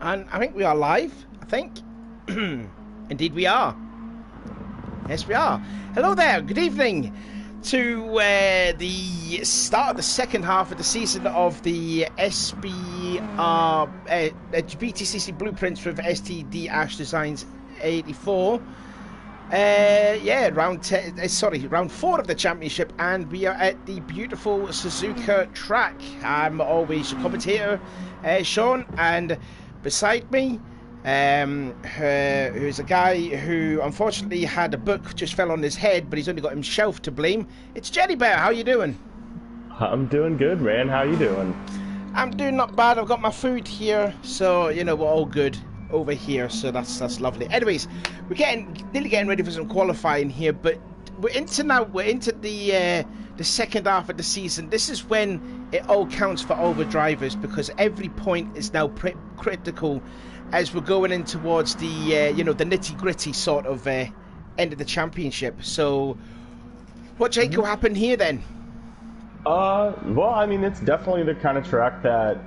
And I think we are live, I think. Indeed we are. Yes, we are. Hello there, good evening to the start of the second half of the season of the BTCC Blueprints with STDash84. Round 4 of the championship, and we are at the beautiful Suzuka track. I'm always your commentator, Sean, and beside me, who's a guy who unfortunately had a book just fell on his head, but he's only got himself to blame. It's Jenny Bear. How you doing? I'm doing good, man. How you doing? I'm doing not bad. I've got my food here, so you know we're all good over here. So that's lovely. Anyways, we're nearly getting ready for some qualifying here, but we're into the second half of the season. This is when it all counts for all the drivers, because every point is now critical as we're going in towards the the nitty-gritty sort of end of the championship. So what, Jake, will happen here then? Well, I mean, it's definitely the kind of track that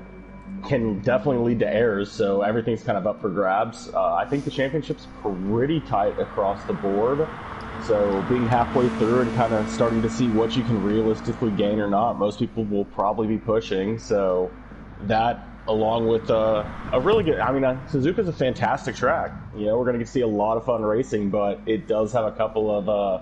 can definitely lead to errors, so everything's kind of up for grabs. I think the championship's pretty tight across the board, so being halfway through and kind of starting to see what you can realistically gain or not, most people will probably be pushing, so that, along with a really good, Suzuka's a fantastic track. You know, we're going to see a lot of fun racing, but it does have a couple of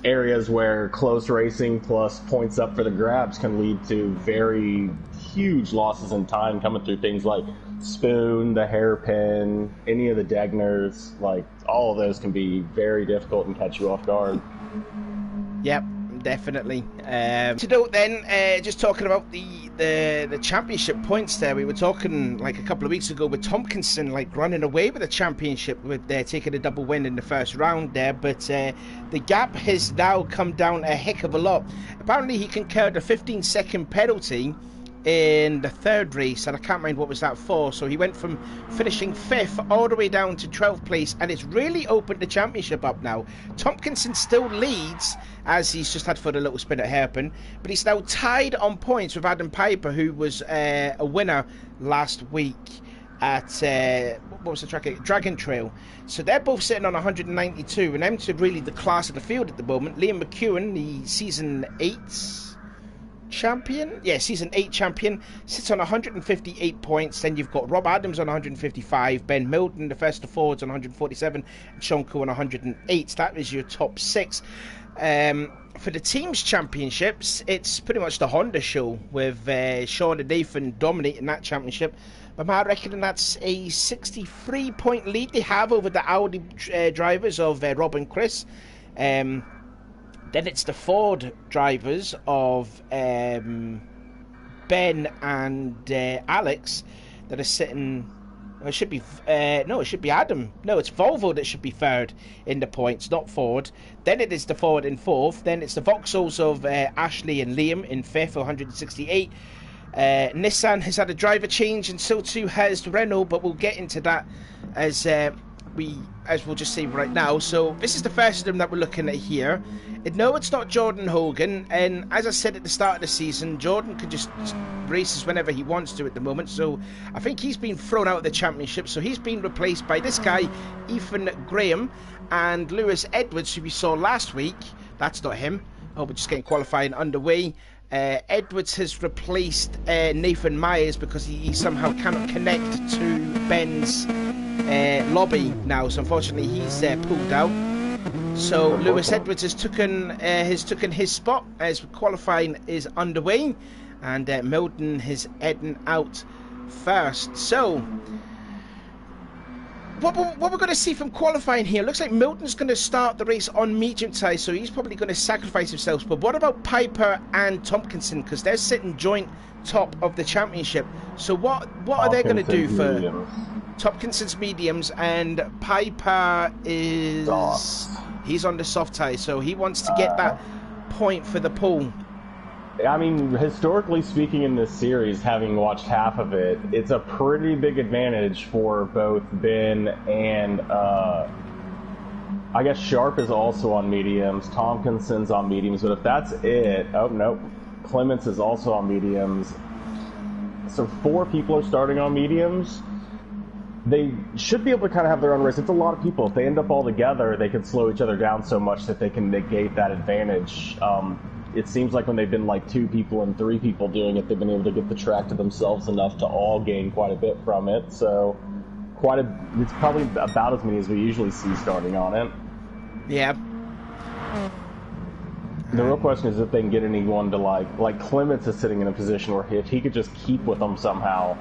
areas where close racing plus points up for the grabs can lead to very huge losses in time, coming through things like spoon, the hairpin, any of the Degners. Like, all of those can be very difficult and catch you off guard. Yep, definitely. To note then, just talking about the championship points there, we were talking like a couple of weeks ago with Tompkinson like running away with the championship with taking a double win in the first round there, but the gap has now come down a heck of a lot. Apparently he incurred a 15-second penalty in the third race, and I can't mind what was that for, so he went from finishing 5th all the way down to 12th place, and it's really opened the championship up now. Tompkinson still leads, as he's just had for the little spin at hairpin, but he's now tied on points with Adam Piper, who was a winner last week at what was the track? Dragon Trail. So they're both sitting on 192, and them two really the class of the field at the moment. Liam McEwen, the season 8 champion, season 8 champion, sits on 158 points. Then you've got Rob Adams on 155, Ben Milton, the first of Fords, on 147, and Sean Coe on 108. That is your top 6. For the teams championships, it's pretty much the Honda show, with Sean and Nathan dominating that championship. But I reckon that's a 63 point lead they have over the Audi drivers of Rob and Chris. Then it's the Ford drivers of Ben and Alex that are sitting. It should be it should be Adam. No, it's Volvo that should be third in the points, not Ford. Then it is the Ford in 4th. Then it's the Vauxhalls of Ashley and Liam in 5th, 168. Nissan has had a driver change, and so too has Renault, but we'll get into that as we'll just see right now. So this is the first of them that we're looking at here. And no, it's not Jordan Hogan, and as I said at the start of the season, Jordan can just races whenever he wants to at the moment, so I think he's been thrown out of the championship, so he's been replaced by this guy, Ethan Graham, and Lewis Edwards, who we saw last week. That's not him. Oh, we're just getting qualifying underway. Edwards has replaced Nathan Myers because he somehow cannot connect to Ben's lobby now, so unfortunately he's pulled out. So Lewis Edwards has taken his spot as qualifying is underway, and Milton is heading out first. So what we're going to see from qualifying here, looks like Milton's going to start the race on medium tyres, so he's probably going to sacrifice himself. But what about Piper and Tompkinson, because they're sitting joint top of the championship? So what are they going to do for mediums. Tompkinson's mediums, and Piper is he's on the soft tyre, so he wants to get that point for the pole. I mean, historically speaking in this series, having watched half of it, it's a pretty big advantage for both Ben and I guess Sharp is also on mediums, Tompkinson's on mediums, but if that's it, oh nope, Clements is also on mediums. So 4 people are starting on mediums. they should be able to kind of have their own race. It's a lot of people. If they end up all together, they can slow each other down so much that they can negate that advantage. It seems like when they've been like 2 people and 3 people doing it, they've been able to get the track to themselves enough to all gain quite a bit from it. So it's probably about as many as we usually see starting on it. Yeah. The real question is if they can get anyone to like Clements is sitting in a position where if he could just keep with them somehow,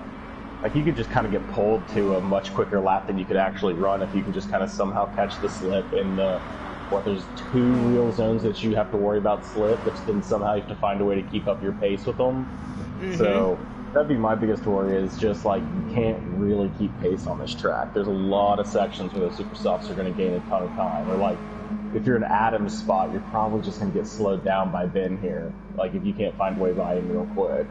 like you could just kind of get pulled to a much quicker lap than you could actually run if you can just kind of somehow catch the slip in the there's 2 real zones that you have to worry about slip, but then somehow you have to find a way to keep up your pace with them. So that'd be my biggest worry, is just like you can't really keep pace on this track. There's a lot of sections where those super softs are going to gain a ton of time, or like if you're in Adam's spot, you're probably just going to get slowed down by Ben here, like if you can't find a way by him real quick.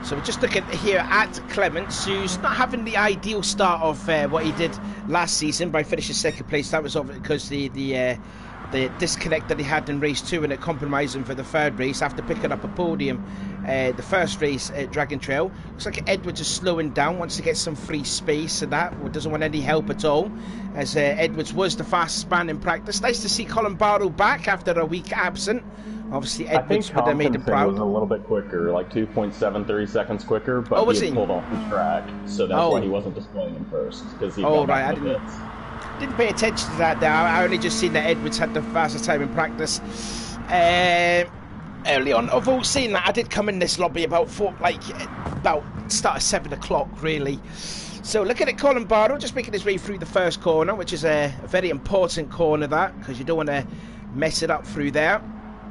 So we're just looking here at Clements, who's not having the ideal start of what he did last season by finishing 2nd place. That was obviously because the disconnect that he had in race 2, and it compromised him for the 3rd race after picking up a podium the 1st race at Dragon Trail. Looks like Edwards is slowing down, wants to get some free space, and that doesn't want any help at all, as Edwards was the fastest man in practice. Nice to see Colin Barrow back after a week absent. Obviously, Edwards would have made him proud. Was a little bit quicker, like 2.73 seconds quicker, but he had pulled off the track, so that's why he wasn't displaying him first, because he got back in the pits. Didn't pay attention to that there. I only just seen that Edwards had the fastest time in practice early on. I've all seen that. I did come in this lobby about start at 7 o'clock really. So looking at Colin Barrow just making his way through the first corner, which is a very important corner, that, because you don't want to mess it up through there.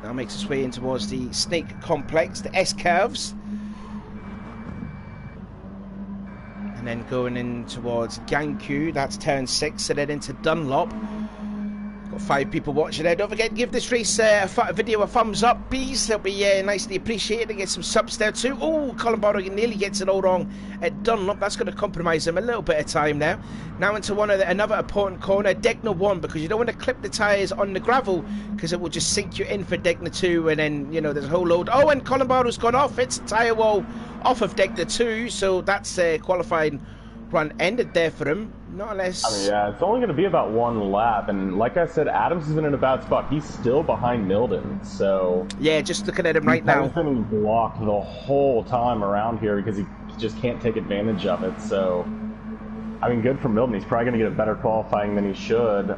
Now makes its way in towards the Snake Complex, the S-curves. And then going in towards Ganku, that's turn 6, and then into Dunlop. Got 5 people watching there. Don't forget to give this race video a thumbs up, please. That'll be nicely appreciated, and get some subs there too. Oh, Colin Barrow nearly gets it all wrong at Dunlop. That's going to compromise him a little bit of time there. Now into another important corner, Degner 1, because you don't want to clip the tyres on the gravel, because it will just sink you in for Degner 2, and then, you know, there's a whole load. Oh, and Colin Barrow's gone off. It's the tyre wall off of Degner 2, so that's qualifying run ended there for him. Not unless... I mean, yeah, it's only going to be about 1 lap, and like I said, Adams has been in a bad spot. He's still behind Milden, so... Yeah, just looking at him right now. He's been blocked the whole time around here because he just can't take advantage of it, so... I mean, good for Milden. He's probably going to get a better qualifying than he should,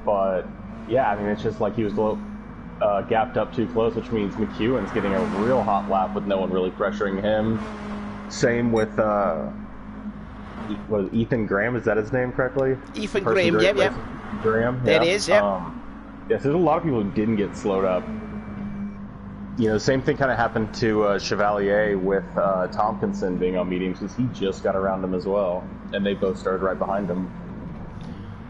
but yeah, I mean, it's just like he was gapped up too close, which means McEwen's getting a real hot lap with no one really pressuring him. Same with... was Ethan Graham, is that his name correctly? Ethan Graham, yeah. Graham, yeah. That is, yeah. Yes, there's a lot of people who didn't get slowed up. You know, same thing kind of happened to Chevalier with Tompkinson being on mediums, because he just got around him as well, and they both started right behind him.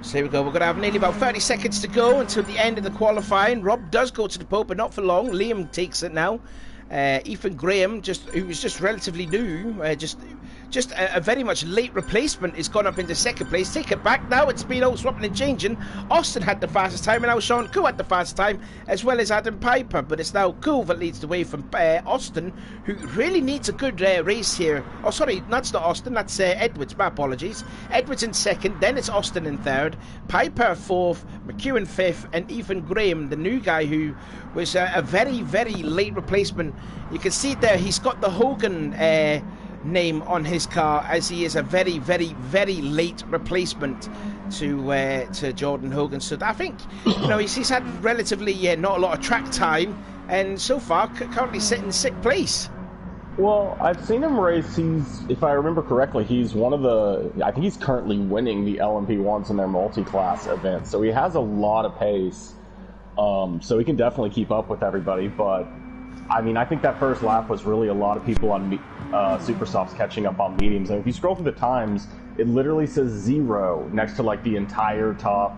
So here we go. We're going to have nearly about 30 seconds to go until the end of the qualifying. Rob does go to the pole, but not for long. Liam takes it now. Ethan Graham, who was just relatively new, just a very much late replacement, has gone up into 2nd place. Take it back now. It's been all swapping and changing. Austin had the fastest time, and now Sean Cool had the fastest time, as well as Adam Piper. But it's now Cool that leads the way from Austin, who really needs a good race here. Oh, sorry, that's not Austin. That's Edwards. My apologies. Edwards in 2nd, then it's Austin in 3rd, Piper 4th, McEwen 5th, and Ethan Graham, the new guy who was a very, very late replacement. You can see there he's got the Hogan name on his car, as he is a very, very, very late replacement to Jordan Hogan. So I think, you know, he's had relatively not a lot of track time, and so far currently sitting in 6th place. Well, I've seen him race. If I remember correctly, he's one of the... I think he's currently winning the LMP1s in their multi-class event, so he has a lot of pace. So he can definitely keep up with everybody, but I mean, I think that first lap was really a lot of people on super softs catching up on mediums. And if you scroll through the times, it literally says 0 next to like the entire top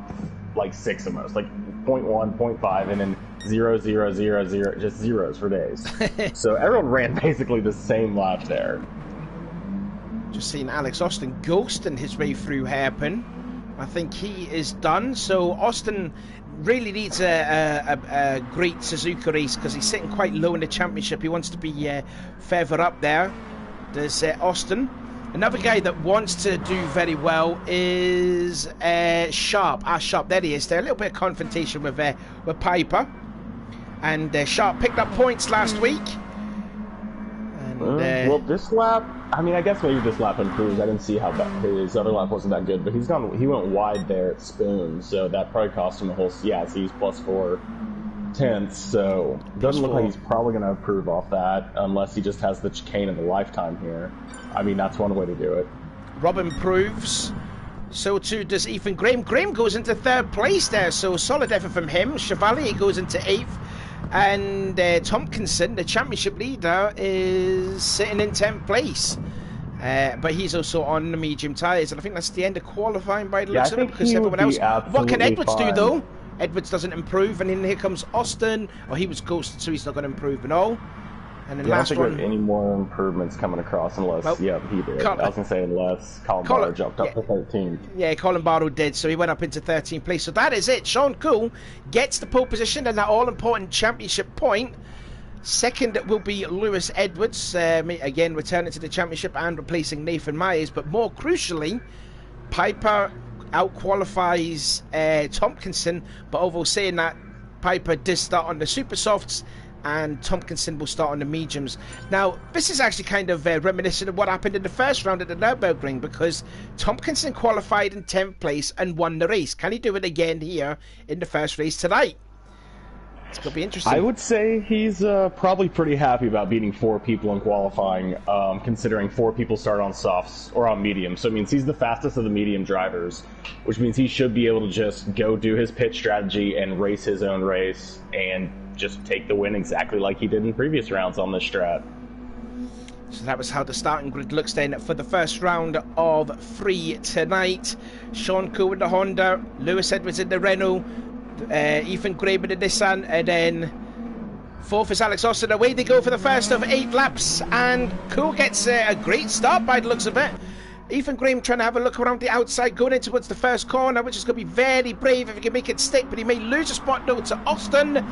like 6 of most, like 0.1, 0.5, and then 0, 0, 0, 0, just zeros for days. So everyone ran basically the same lap there. Just seeing Alex Austin ghosting his way through Hairpin. I think he is done. So Austin really needs a great Suzuka race, because he's sitting quite low in the championship. He wants to be further up there. There's Austin. Another guy that wants to do very well is Sharp. Sharp, there he is. There a little bit of confrontation with Piper, and Sharp picked up points last week. And, well, this lap, I mean, I guess maybe this lap improves. I didn't see how his other lap wasn't that good, but he went wide there at Spoon, so that probably cost him a whole. Yeah, so he's +4 tenths, so doesn't look like he's probably going to improve off that unless he just has the chicane of a lifetime here. I mean, that's one way to do it. Rob improves. So too does Ethan Graham. Graham goes into 3rd place there, so solid effort from him. Chevalier goes into 8th. And Tompkinson, the championship leader, is sitting in 10th place. But he's also on the medium tyres. And I think that's the end of qualifying by the looks of it, because everyone else... What can Edwards do, though? Edwards doesn't improve, and then here comes Austin. Oh, he was ghosted, so he's not going to improve at all. And then last I don't think any more improvements coming across unless, yeah, he did. I was going to say unless Colin Barrow jumped up to 13th. Yeah, Colin Barrow did, so he went up into 13th place. So that is it. Sean Cool gets the pole position and that all-important championship point. Second will be Lewis Edwards, again returning to the championship and replacing Nathan Myers. But more crucially, Piper out-qualifies Tompkinson. But although saying that, Piper did start on the super softs, and Tompkinson will start on the mediums. Now, this is actually kind of reminiscent of what happened in the first round at the Nürburgring, because Tompkinson qualified in 10th place and won the race. Can he do it again here in the first race tonight? It's going to be interesting. I would say he's probably pretty happy about beating 4 people in qualifying, considering 4 people start on softs or on mediums. So it means he's the fastest of the medium drivers, which means he should be able to just go do his pit strategy and race his own race and just take the win exactly like he did in previous rounds on this strat. So that was how the starting grid looks then for the first round of 3 tonight. Sean Coe in the Honda, Lewis Edwards in the Renault, Ethan Graham in the Nissan, and then 4th is Alex Austin. Away they go for the first of 8 laps, and Coe gets a great start by the looks of it. Ethan Graham trying to have a look around the outside, going in towards the first corner, which is going to be very brave if he can make it stick, but he may lose a spot though to Austin.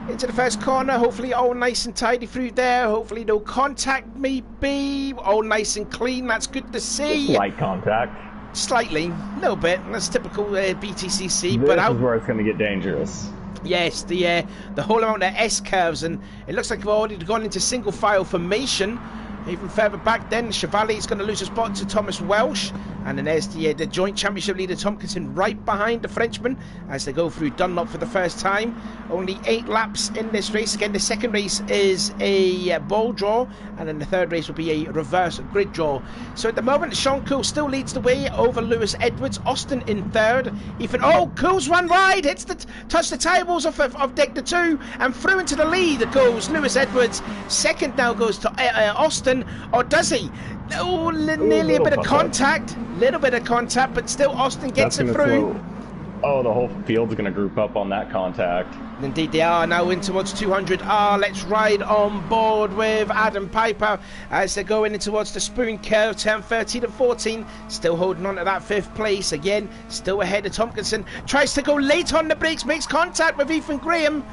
Into the first corner, hopefully all nice and tidy through there, hopefully no contact maybe, all nice and clean, that's good to see. Just light contact. Slightly, a little bit, that's typical BTCC. This is where it's going to get dangerous. Yes, the whole amount of S-curves, and it looks like we've already gone into single file formation. Even further back then, Chevalier's going to lose a spot to Thomas Welsh. And then there's the joint championship leader Tompkinson right behind the Frenchman as they go through Dunlop for the first time. Only 8 laps in this race. Again, the second race is a ball draw, and then the third race will be a reverse grid draw. So at the moment, Sean Coe still leads the way over Lewis Edwards. Austin in 3rd. Ethan, Coe's run wide, touched the tyre walls of deck the 2 and through into the lead goes Lewis Edwards. Second now goes to Austin, or does he? Oh, nearly a bit of contact. Little bit of contact, but still Austin gets it through. Oh, the whole field's going to group up on that contact. Indeed they are. Now in towards 200R. Let's ride on board with Adam Piper as they're going in towards the spoon curve, turn 13 and 14. Still holding on to that 5th place. Again, still ahead of Tompkinson. Tries to go late on the brakes, makes contact with Ethan Graham.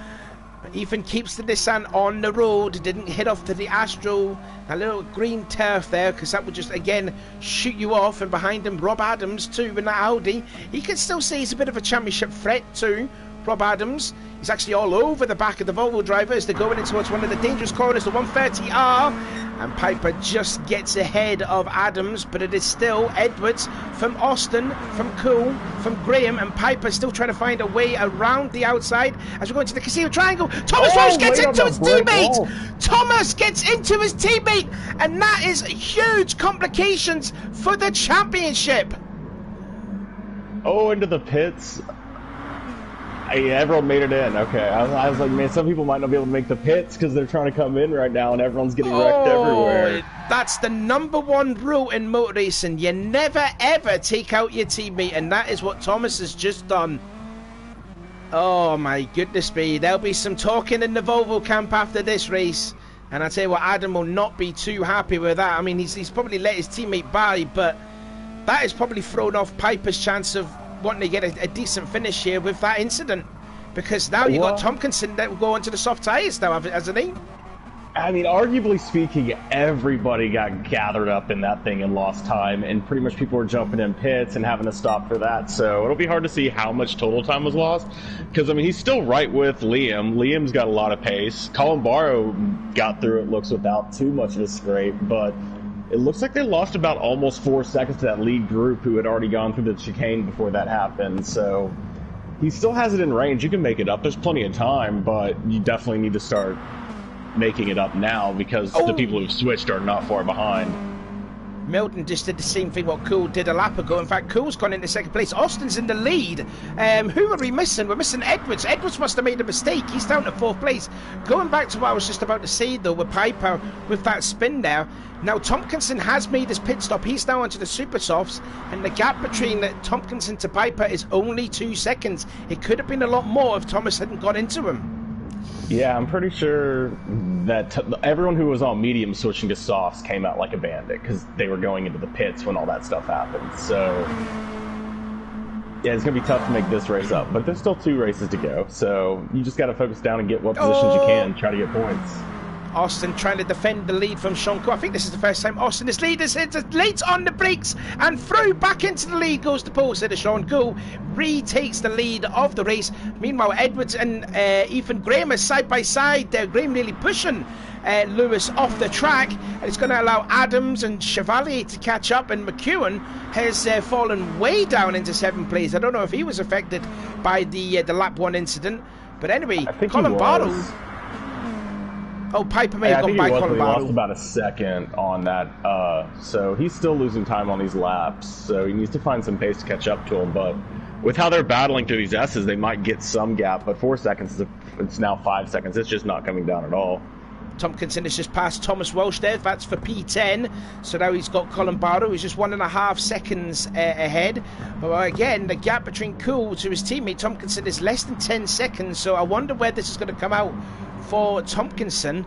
But Ethan keeps the Nissan on the road. Didn't hit off to the Astro. A little green turf there, because that would just, again, shoot you off. And behind him, Rob Adams, too, in that Audi. He can still say he's a bit of a championship threat, too. Rob Adams. He's actually all over the back of the Volvo driver as they're going in towards one of the dangerous corners, the 130R. And Piper just gets ahead of Adams, but it is still Edwards from Austin, from Coe, from Graham, and Piper still trying to find a way around the outside as we're going to the Casino Triangle. Thomas Welsh gets into his teammate! Thomas gets into his teammate! And that is huge complications for the championship! Oh, into the pits. Everyone made it in. Okay, I was like, man, some people might not be able to make the pits because they're trying to come in right now, and everyone's getting wrecked everywhere. That's the #1 rule in motor racing. You never ever take out your teammate, and that is what Thomas has just done. Oh my goodness me! There'll be some talking in the Volvo camp after this race, and I tell you what, Adam will not be too happy with that. I mean, he's probably let his teammate by, but that has probably thrown off Piper's chance of wanting to get a decent finish here with that incident, because now you've got Tompkinson that will go onto the soft tyres now, hasn't he? I mean, arguably speaking, everybody got gathered up in that thing and lost time, and pretty much people were jumping in pits and having to stop for that, so it'll be hard to see how much total time was lost, because, I mean, he's still right with Liam. Liam's got a lot of pace. Colin Barrow got through it, looks, without too much of a scrape, but it looks like they lost about almost 4 seconds to that lead group who had already gone through the chicane before that happened, so he still has it in range. You can make it up. There's plenty of time, but you definitely need to start making it up now, because the people who've switched are not far behind. Milton just did the same thing what Cool did a lap ago. In fact, Cool's gone into second place. Austin's in the lead. Who are we missing? We're missing Edwards. Edwards must have made a mistake. He's down to 4th place. Going back to what I was just about to say, though, with Piper, with that spin there, now Tompkinson has made his pit stop. He's now onto the super softs, and the gap between Tompkinson to Piper is only 2 seconds. It could have been a lot more if Thomas hadn't got into him. Yeah, I'm pretty sure that everyone who was on medium switching to softs came out like a bandit, because they were going into the pits when all that stuff happened. So, yeah, it's going to be tough to make this race up, but there's still 2 races to go, so you just got to focus down and get what positions you can, try to get points. Austin trying to defend the lead from Sean Cole. I think this is the first time Austin is lead. It's late on the brakes and through back into the lead goes the pole. Instead of Sean Cole retakes the lead of the race. Meanwhile, Edwards and Ethan Graham are side by side. Graham nearly pushing Lewis off the track, and it's going to allow Adams and Chevalier to catch up, and McEwen has fallen way down into 7th place. I don't know if he was affected by the lap 1 incident, but anyway, Colin Barlow. Oh, Piper may have gone by Colin Barlow. He lost about a second on that, so he's still losing time on these laps, so he needs to find some pace to catch up to him, but with how they're battling through these S's, they might get some gap, but 4 seconds, it's now 5 seconds. It's just not coming down at all. Tompkinson has just passed Thomas Welsh there. That's for P10. So now he's got Colin Barlow, who's just 1.5 seconds ahead. But again, the gap between Cool to his teammate Tompkinson is less than 10 seconds. So I wonder where this is going to come out for Tompkinson.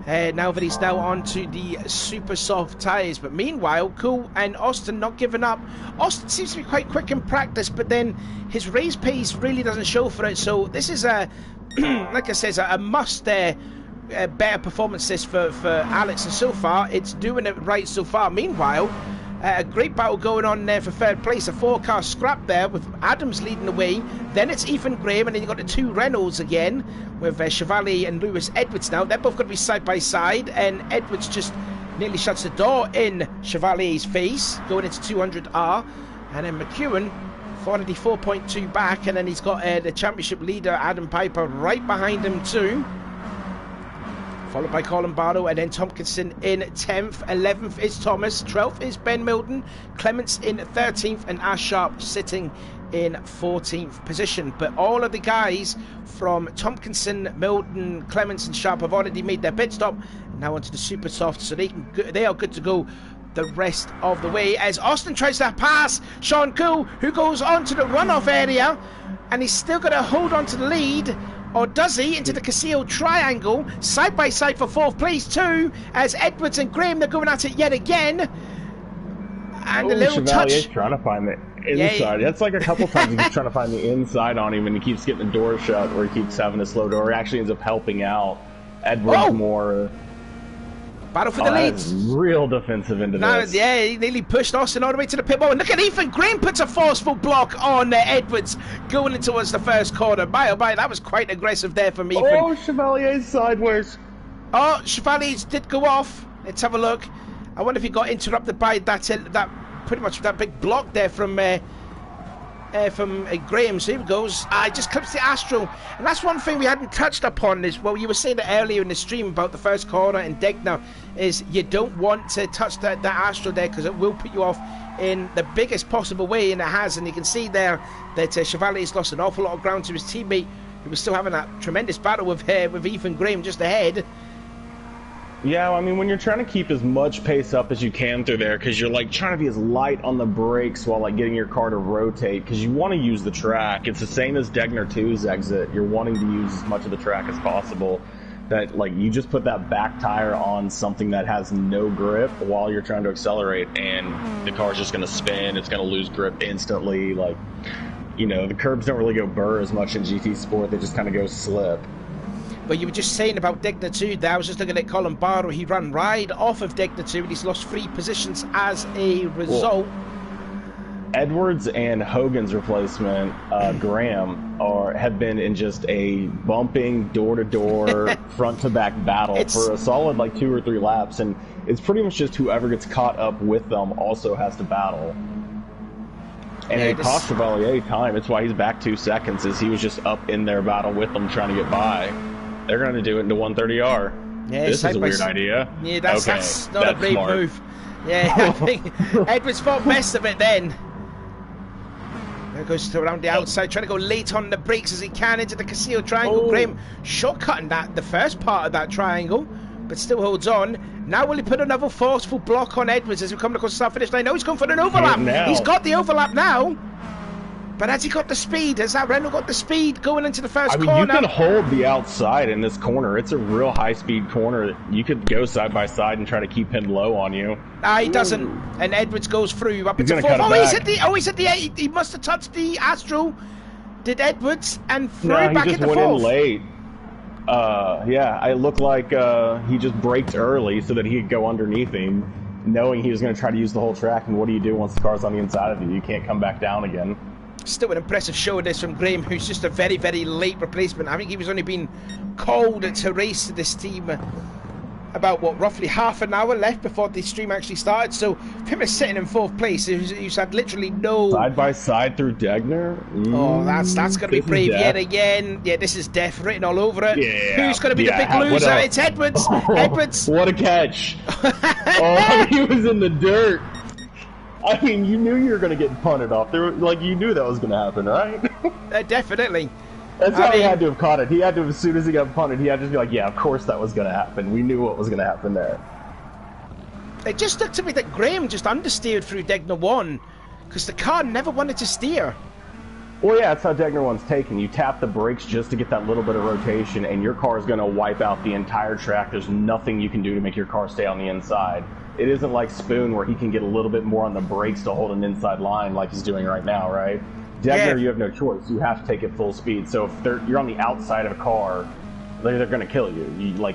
Now that he's now onto the super soft tyres. But meanwhile, Cool and Austin not giving up. Austin seems to be quite quick in practice, but then his race pace really doesn't show for it. So this is a, like I said, a must better performance this for Alex, and so far it's doing it right so far. Meanwhile, a great battle going on there for 3rd place. A 4-car scrap there with Adams leading the way. Then it's Ethan Graham, and then you've got the 2 Reynolds again with Chevalier and Lewis Edwards now. They're both going to be side by side, and Edwards just nearly shuts the door in Chevalier's face going into 200R. And then McEwen 494.2 back, and then he's got the championship leader Adam Piper right behind him too, followed by Colin Barlow, and then Tompkinson in 10th. 11th is Thomas. 12th is Ben Milton. Clements in 13th, and Ash Sharp sitting in 14th position. But all of the guys from Tompkinson, Milton, Clements, and Sharp have already made their pit stop. Now onto the super soft, so they are good to go the rest of the way, as Austin tries to pass Sean Cool, who goes on to the runoff area, and he's still going to hold on to the lead. Or does he? Into the Casillo triangle, side by side for 4th place too, as Edwards and Graham, they're going at it yet again. And a little Chevalier's touch. Trying to find the inside. Yeah. That's like a couple times he's trying to find the inside on him, and he keeps getting the door shut, or he keeps having a slow door. He actually ends up helping out Edwards more. Battle for the lead. Real defensive into this. Yeah, he nearly pushed Austin all the way to the pit wall. And look at Ethan Graham puts a forceful block on Edwards going in towards the first corner. My oh my, that was quite aggressive there from Ethan. Oh, Chevalier's sideways. Oh, Chevalier's did go off. Let's have a look. I wonder if he got interrupted by that pretty much that big block there from Graham. So here he goes. I just clips the Astro, and that's one thing we hadn't touched upon. Is well, you were saying that earlier in the stream about the first corner in Degner, is you don't want to touch that Astro there, because it will put you off in the biggest possible way, and it has. And you can see there that Chevalier's lost an awful lot of ground to his teammate, who was still having that tremendous battle with Ethan Graham just ahead. Yeah, I mean, when you're trying to keep as much pace up as you can through there, because you're like trying to be as light on the brakes while like getting your car to rotate, because you want to use the track. It's the same as Degner 2's exit. You're wanting to use as much of the track as possible. That like you just put that back tire on something that has no grip while you're trying to accelerate, and the car's just going to spin. It's going to lose grip instantly. Like, you know, the curbs don't really go burr as much in GT Sport. They just kind of go slip. But you were just saying about Degner 2 there. I was just looking at Colin Barrow. He ran right off of Degner 2 and he's lost 3 positions as a result. Well, Edwards and Hogan's replacement, Graham, have been in just a bumping, door-to-door, front-to-back battle for a solid like 2 or 3 laps, and it's pretty much just whoever gets caught up with them also has to battle. And it cost Chevalier time. It's why he's back 2 seconds, is he was just up in their battle with them trying to get by. They're going to do it into 130R. Yeah, this is a weird idea. Yeah, that's not a great move. Yeah, I think Edwards thought best of it then. There goes to around the outside, trying to go late on the brakes as he can into the Casillo triangle. Graham shortcutting the first part of that triangle, but still holds on. Now will he put another forceful block on Edwards as we come across the start finish line? No, he's going for an overlap. He's got the overlap now. But has he got the speed? Has that Renault got the speed going into the first corner? You can hold the outside in this corner. It's a real high-speed corner. You could go side by side and try to keep him low on you. He doesn't. And Edwards goes through up into 4th. He's at the 8. He must have touched the Astral. Did Edwards and threw back into 4th. He just went in late. Yeah, it looked like he just braked early so that he could go underneath him, knowing he was going to try to use the whole track. And what do you do once the car's on the inside of you? You can't come back down again. Still an impressive show this from Graham, who's just a very, very late replacement. I think he was only being called to race this team about, what, roughly half an hour left before the stream actually started. So him is sitting in 4th place. He's had literally no... Side by side through Degner? Oh, that's going to be brave yet again. Yeah, this is death written all over it. Yeah, who's going to be the big loser? It's Edwards. Edwards. What a catch. He was in the dirt. I mean, you knew you were going to get punted off. You knew that was going to happen, right? Definitely. That's how he had to have caught it. He had to have, as soon as he got punted, he had to be like, yeah, of course that was going to happen. We knew what was going to happen there. It just looked to me that Graham just understeered through Degner 1 because the car never wanted to steer. Well, yeah, that's how Degner 1's taken. You tap the brakes just to get that little bit of rotation, and your car is going to wipe out the entire track. There's nothing you can do to make your car stay on the inside. It isn't like Spoon where he can get a little bit more on the brakes to hold an inside line like he's doing right now, right? Degner, you have no choice. You have to take it full speed. So if you're on the outside of a car, they're going to kill you.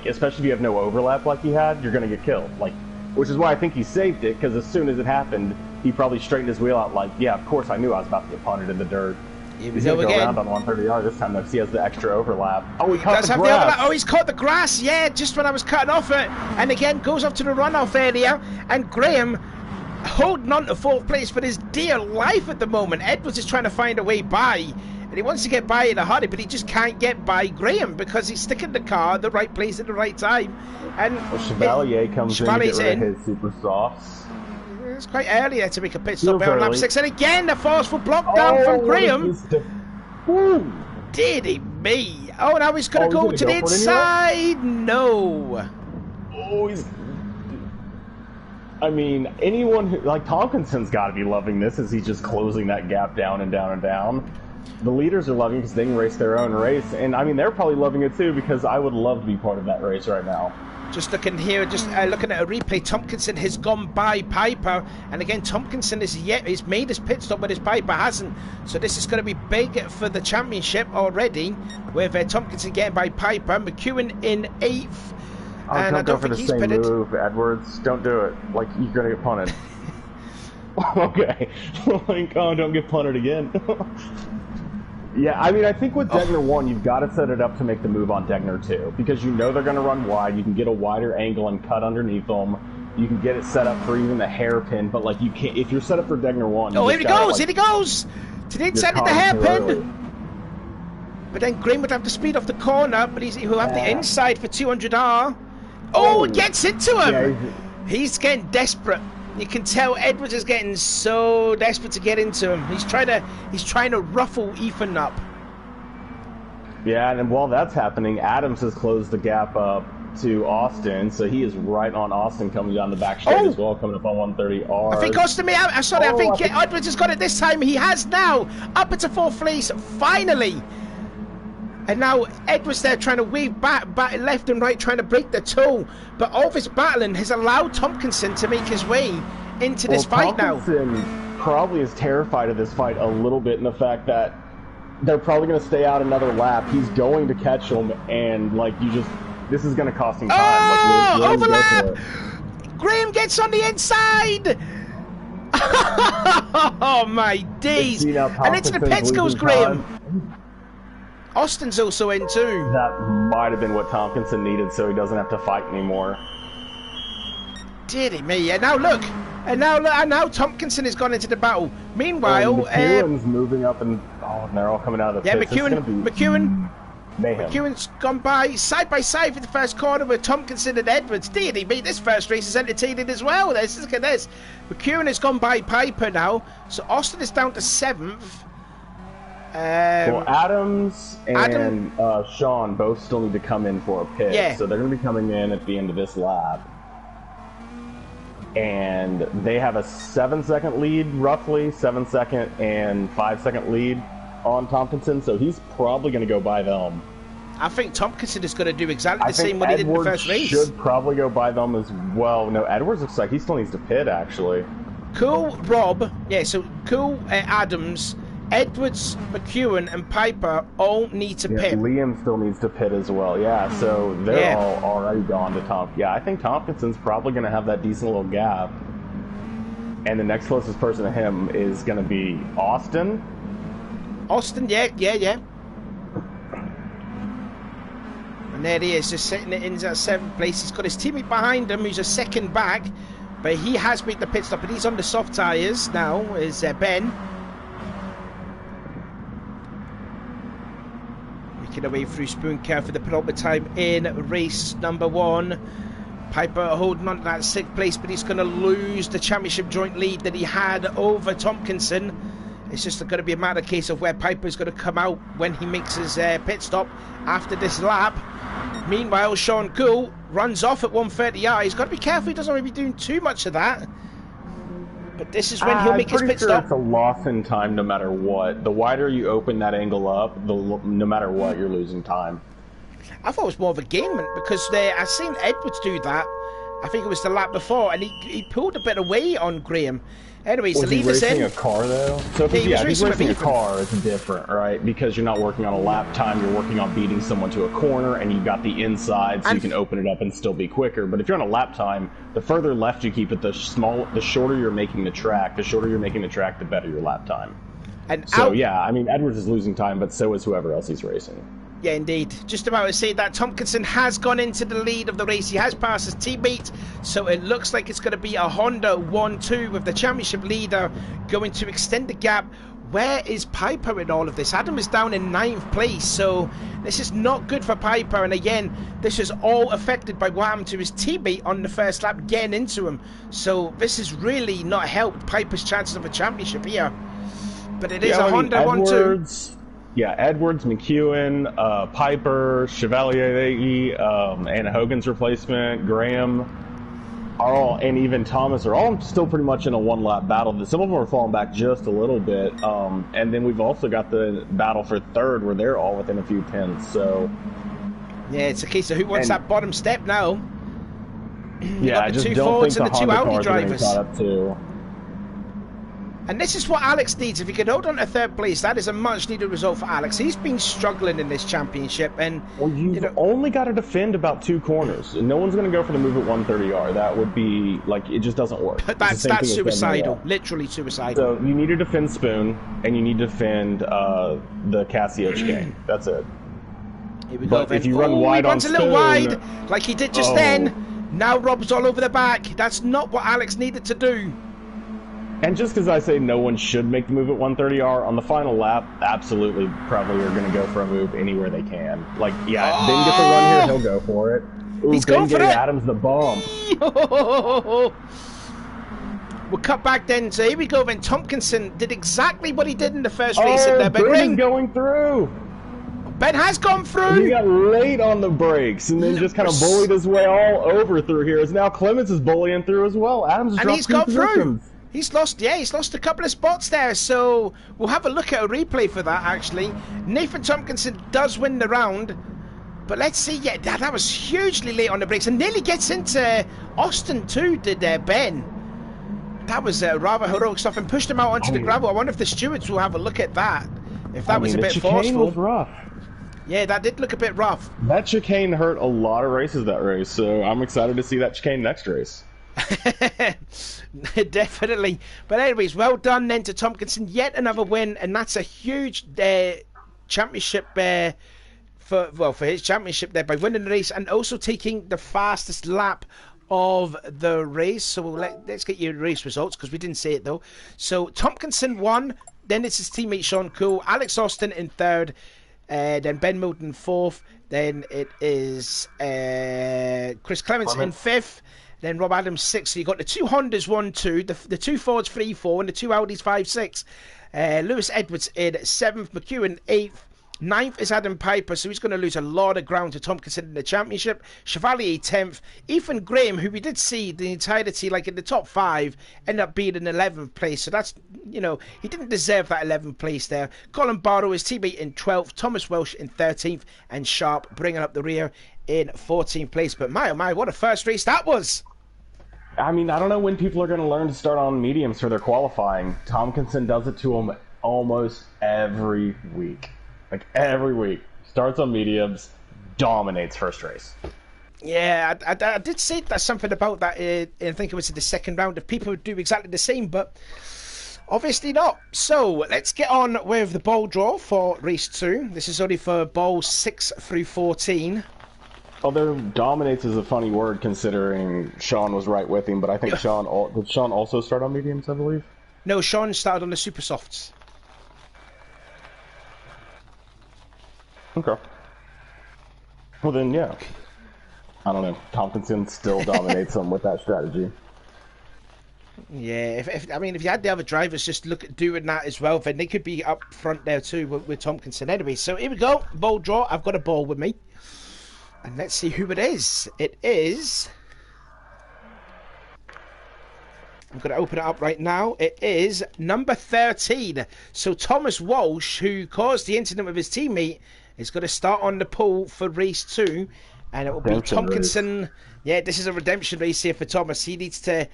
Especially if you have no overlap like he had, you're going to get killed. Which is why I think he saved it, because as soon as it happened, he probably straightened his wheel out like, yeah, of course I knew I was about to get punted in the dirt. He's going to go around on 130R this time, though, because he has the extra overlap. Oh, he caught the grass. Oh, he's caught the grass, yeah, just when I was cutting off it. And again, goes up to the runoff area. And Graham holding on to 4th place for his dear life at the moment. Edwards is trying to find a way by. And he wants to get by in a hurry, but he just can't get by Graham because he's sticking the car at the right place at the right time. And Chevalier comes in to get rid of his super softs. It's quite early to make a pit stop there on lap 6. And again, the forceful block down from Graham. Did he me? Oh, now he's going to go to the inside. No. I mean, anyone who, Tompkinson's got to be loving this as he's just closing that gap down and down and down. The leaders are loving it because they can race their own race. And, I mean, they're probably loving it too because I would love to be part of that race right now. Just looking here, looking at a replay, Tompkinson has gone by Piper, and again Tompkinson he's made his pit stop, but his Piper hasn't. So this is going to be big for the championship already, with Tompkinson getting by Piper, McEwen in 8th, and I don't think he's pitted. Move, Edwards. Don't do it. You're going to get punted. Okay. Don't get punted again. Yeah, I mean, I think with Degner 1, you've got to set it up to make the move on Degner 2, because you know they're going to run wide. You can get a wider angle and cut underneath them. You can get it set up for even the hairpin, but you can't. If you're set up for Degner 1, here he goes! Here he goes! To the inside of the hairpin. But then Graham would have the speed off the corner, but he'll have the inside for 200R. Oh, it gets into him! Yeah, he's getting desperate. You can tell Edwards is getting so desperate to get into him. He's trying to ruffle Ethan up. Yeah, and while that's happening, Adams has closed the gap up to Austin, so he is right on Austin coming down the back straight as well, coming up on 130R. I think Austin I think Edwards has got it this time. He has now up into 4th place finally. And now Edwards there trying to wave back left and right, trying to break the toe. But all this battling has allowed Tompkinson to make his way into this fight now. Tompkinson probably is terrified of this fight a little bit in the fact that they're probably going to stay out another lap. He's going to catch him, and like this is going to cost him time. Oh, like, overlap! Graham gets on the inside. Oh my days! And into the pits goes Graham. Austin's also in too. That might have been what Tompkinson needed, so he doesn't have to fight anymore. Dear me! And now look, and now Tompkinson has gone into the battle. Meanwhile, McEwen's moving up, and they're all coming out of the pits. McEwen's gone by side for the first corner with Tompkinson and Edwards. Dear me, this first race is entertaining as well. Look at this. McEwen has gone by Piper now, so Austin is down to 7th. Well, Adams and Sean both still need to come in for a pit, so they're going to be coming in at the end of this lap. And they have a 7-second lead, roughly 7-second and 5-second lead on Tompkinson, so he's probably going to go by them. I think Tompkinson is going to do exactly the same what he did in the first race. Should probably go by them as well. No, Edwards looks like he still needs to pit, actually. Cool, Rob. Yeah, so Cool, Adams, Edwards, McEwen, and Piper all need to pit. Liam still needs to pit as well. Yeah, so they're all already gone to Tomp. Yeah, I think Tompkinson's probably going to have that decent little gap. And the next closest person to him is going to be Austin. Austin, yeah. And there he is, just sitting in that 7th place. He's got his teammate behind him, who's a second back, but he has made the pit stop, and he's on the soft tyres now, is Ben. Making away through Spoon Care for the penultimate time in race number 1. Piper holding on to that 6th place, but he's going to lose the championship joint lead that he had over Tompkinson. It's just going to be a matter case of where Piper's going to come out when he makes his pit stop after this lap. Meanwhile, Sean Cool runs off at 130R. He's got to be careful he doesn't want to be doing too much of that. But this is when he'll make his pit stop. It's a loss in time no matter what. The wider you open that angle up, no matter what, you're losing time. I thought it was more of a game because I seen Edwards do that. I think it was the lap before, and he pulled a bit away on Graham. Anyways, the leader's in. Was he racing a car, though? So if he's racing a car, it's different, right? Because you're not working on a lap time, you're working on beating someone to a corner, and you've got the inside, so you can open it up and still be quicker. But if you're on a lap time, the further left you keep it, the shorter you're making the track. The shorter you're making the track, the better your lap time. Yeah, I mean, Edwards is losing time, but so is whoever else he's racing. Yeah, indeed. Just about to say that Tompkinson has gone into the lead of the race. He has passed his teammate, so it looks like it's going to be a Honda 1-2 with the championship leader going to extend the gap. Where is Piper in all of this? Adam is down in 9th place, so this is not good for Piper. And again, this is all affected by what happened to his teammate on the first lap getting into him. So this has really not helped Piper's chances of a championship here. But it is a Honda 1-2. Yeah, Edwards, McEwen, Piper, Chevalier, Anna Hogan's replacement, Graham, and even Thomas are all still pretty much in a one-lap battle. Some of them are falling back just a little bit. And then we've also got the battle for 3rd where they're all within a few tenths. So yeah, it's a case of who wants that bottom step now. Yeah, I just don't think the Honda cars are getting caught up too. And this is what Alex needs. If he can hold on to 3rd place, that is a much-needed result for Alex. He's been struggling in this championship. And well, you've only got to defend about 2 corners. No one's going to go for the move at 130R. That would be, like, it just doesn't work. That's suicidal. Literally suicidal. So you need to defend Spoon, and you need to defend the Casio chicane. That's it. Here we go, if you run wide on Spoon... He runs a little wide, like he did just then. Now Rob's all over the back. That's not what Alex needed to do. And just because I say no one should make the move at 130R, on the final lap, absolutely probably are going to go for a move anywhere they can. Like, yeah, Ben gets a run here, he'll go for it. Ooh, he's going for it. Adams the bump. We'll cut back then. So here we go. Then Tompkinson did exactly what he did in the first race at the Ben is going through. Ben has gone through. He got late on the brakes and then just kind of bullied his way all over through here. As now Clements is bullying through as well. Adams has dropped 2 positions. He's lost a couple of spots there, so we'll have a look at a replay for that, actually. Nathan Tompkinson does win the round, but let's see. Yeah, that was hugely late on the brakes and nearly gets into Austin too, did Ben. That was rather heroic stuff and pushed him out onto the gravel. I wonder if the stewards will have a look at that. If that was a bit chicane forceful. was rough. Yeah, that did look a bit rough. That chicane hurt a lot of races that race, so I'm excited to see that chicane next race. Definitely. But anyways, well done then to Tompkinson. Yet another win, and that's a huge championship for his championship there by winning the race and also taking the fastest lap of the race. So let's get your race results because we didn't say it though. So Tompkinson won. Then it's his teammate Sean Cool, Alex Austin in third, then Ben Moulton fourth. Then it is Chris Clements in fifth. Then Rob Adams 6. So you got the two Hondas 1, 2, the two Fords 3, 4, and the two Audis 5, 6. Lewis Edwards in 7th, McEwen 8th. 9th is Adam Piper, so he's going to lose a lot of ground to Tompkinson in the championship. Chevalier 10th. Ethan Graham, who we did see the entirety like in the top 5, ended up being in 11th place. So that's, you know, he didn't deserve that 11th place there. Colin Barrow, his teammate in 12th. Thomas Welsh in 13th. And Sharp bringing up the rear in 14th place. But my, oh my, what a first race that was. I mean, I don't know when people are going to learn to start on mediums for their qualifying. Tompkinson does it to him almost every week. Like, every week. Starts on mediums, dominates first race. Yeah, I did say that something about that. I think it was in the second round. If people would do exactly the same, but obviously not. So, let's get on with the ball draw for race 2. This is only for balls 6 through 14. Although dominates is a funny word considering Sean was right with him, but I think did Sean also start on mediums, I believe? No, Sean started on the super softs. Okay. Well then, yeah. I don't know. Tompkinson still dominates him with that strategy. Yeah, if you had the other drivers just look at doing that as well, then they could be up front there too with Tompkinson. Anyway, so here we go. Ball draw. I've got a ball with me. And let's see who it is. It is... I'm going to open it up right now. It is number 13. So Thomas Walsh, who caused the incident with his teammate, is going to start on the pole for race 2. And it will be Tompkinson. Race. Yeah, this is a redemption race here for Thomas. He needs to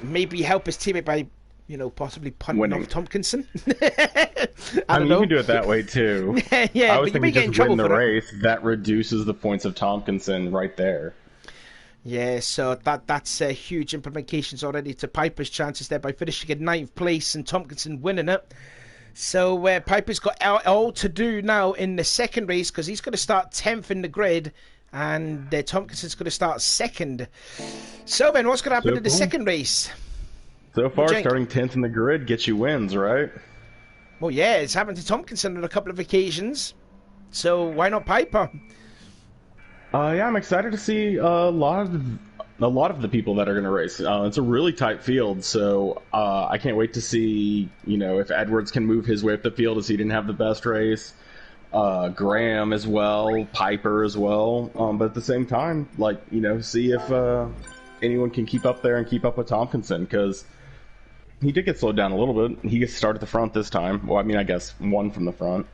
maybe help his teammate by, you know, possibly punting off Tompkinson. I mean, you can do it that way too. Yeah, I was thinking just win the race. That reduces the points of Tompkinson right there. Yeah, so that's huge implications already to Piper's chances there by finishing in 9th place and Tompkinson winning it. So Piper's got all to do now in the second race because he's going to start 10th in the grid and Tompkinson's going to start 2nd. So then what's going to happen in the second race? So far, starting 10th in the grid gets you wins, right? Well, yeah, it's happened to Tompkinson on a couple of occasions. So why not Piper? Yeah, I'm excited to see a lot of the people that are going to race. It's a really tight field, so I can't wait to see, you know, if Edwards can move his way up the field as he didn't have the best race. Graham as well, Piper as well. But at the same time, like, you know, see if anyone can keep up there and keep up with Tompkinson, because he did get slowed down a little bit. He gets to start at the front this time. Well, I mean, I guess one from the front.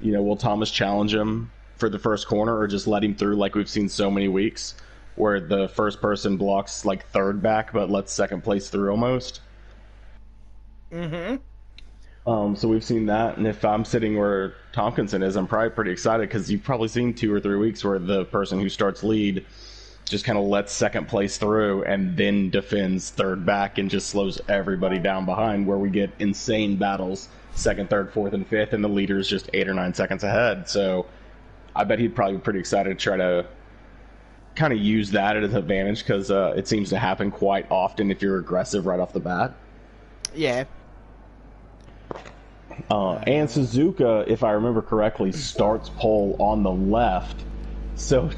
You know, will Thomas challenge him for the first corner or just let him through like we've seen so many weeks where the first person blocks like third back but lets second place through almost? So we've seen that, and if I'm sitting where Tompkinson is, I'm probably pretty excited because you've probably seen 2 or 3 weeks where the person who starts lead just kind of lets second place through and then defends third back and just slows everybody down behind, where we get insane battles 2nd, 3rd, 4th, and 5th, and the leader's just 8 or 9 seconds ahead. So I bet he'd probably be pretty excited to try to kind of use that as an advantage because it seems to happen quite often if you're aggressive right off the bat. Yeah. And Suzuka, if I remember correctly, starts pole on the left. So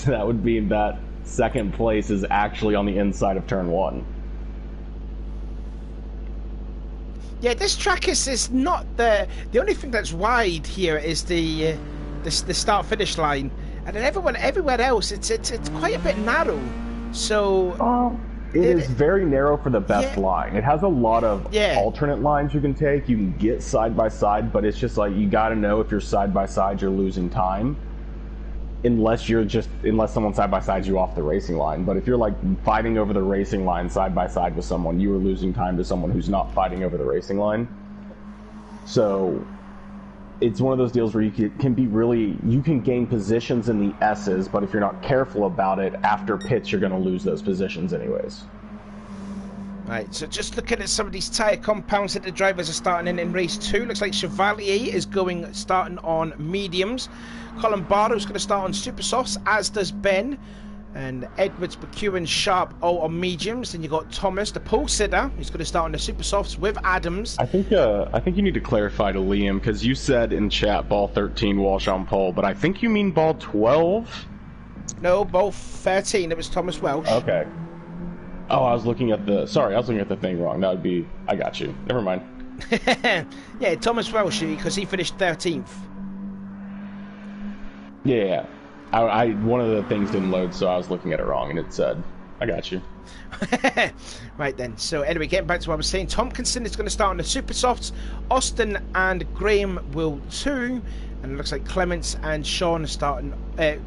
that would mean that second place is actually on the inside of turn 1. Yeah, this track is not the only thing that's wide here is the start finish line, and then everywhere else it's quite a bit narrow. So it is very narrow for the best line. It has a lot of alternate lines you can take. You can get side by side, but it's just like you got to know if you're side by side, you're losing time. Unless someone side by side you off the racing line. But if you're like fighting over the racing line side by side with someone, you are losing time to someone who's not fighting over the racing line. So it's one of those deals where you can be really, you can gain positions in the S's, but if you're not careful about it, after pits, you're going to lose those positions anyways. Right, so just looking at some of these tyre compounds that the drivers are starting in race 2. Looks like Chevalier is starting on mediums. Colin Barrow's going to start on super softs, as does Ben. And Edwards, McEwen, Sharp all on mediums. Then you got Thomas, the pole sitter, who's going to start on the super softs with Adams. I think you need to clarify to Liam, because you said in chat ball 13 Walsh on pole, but I think you mean ball 12. No, ball 13. It was Thomas Welsh. Okay. Oh, I was looking at the thing wrong. That would be, I got you. Never mind. Yeah, Thomas Welsh, because he finished 13th. Yeah. I one of the things didn't load, so I was looking at it wrong, and it said, I got you. Right then, so anyway, getting back to what I was saying, Tompkinson is going to start on the super softs. Austin and Graham will too. And it looks like Clements and Sean are starting,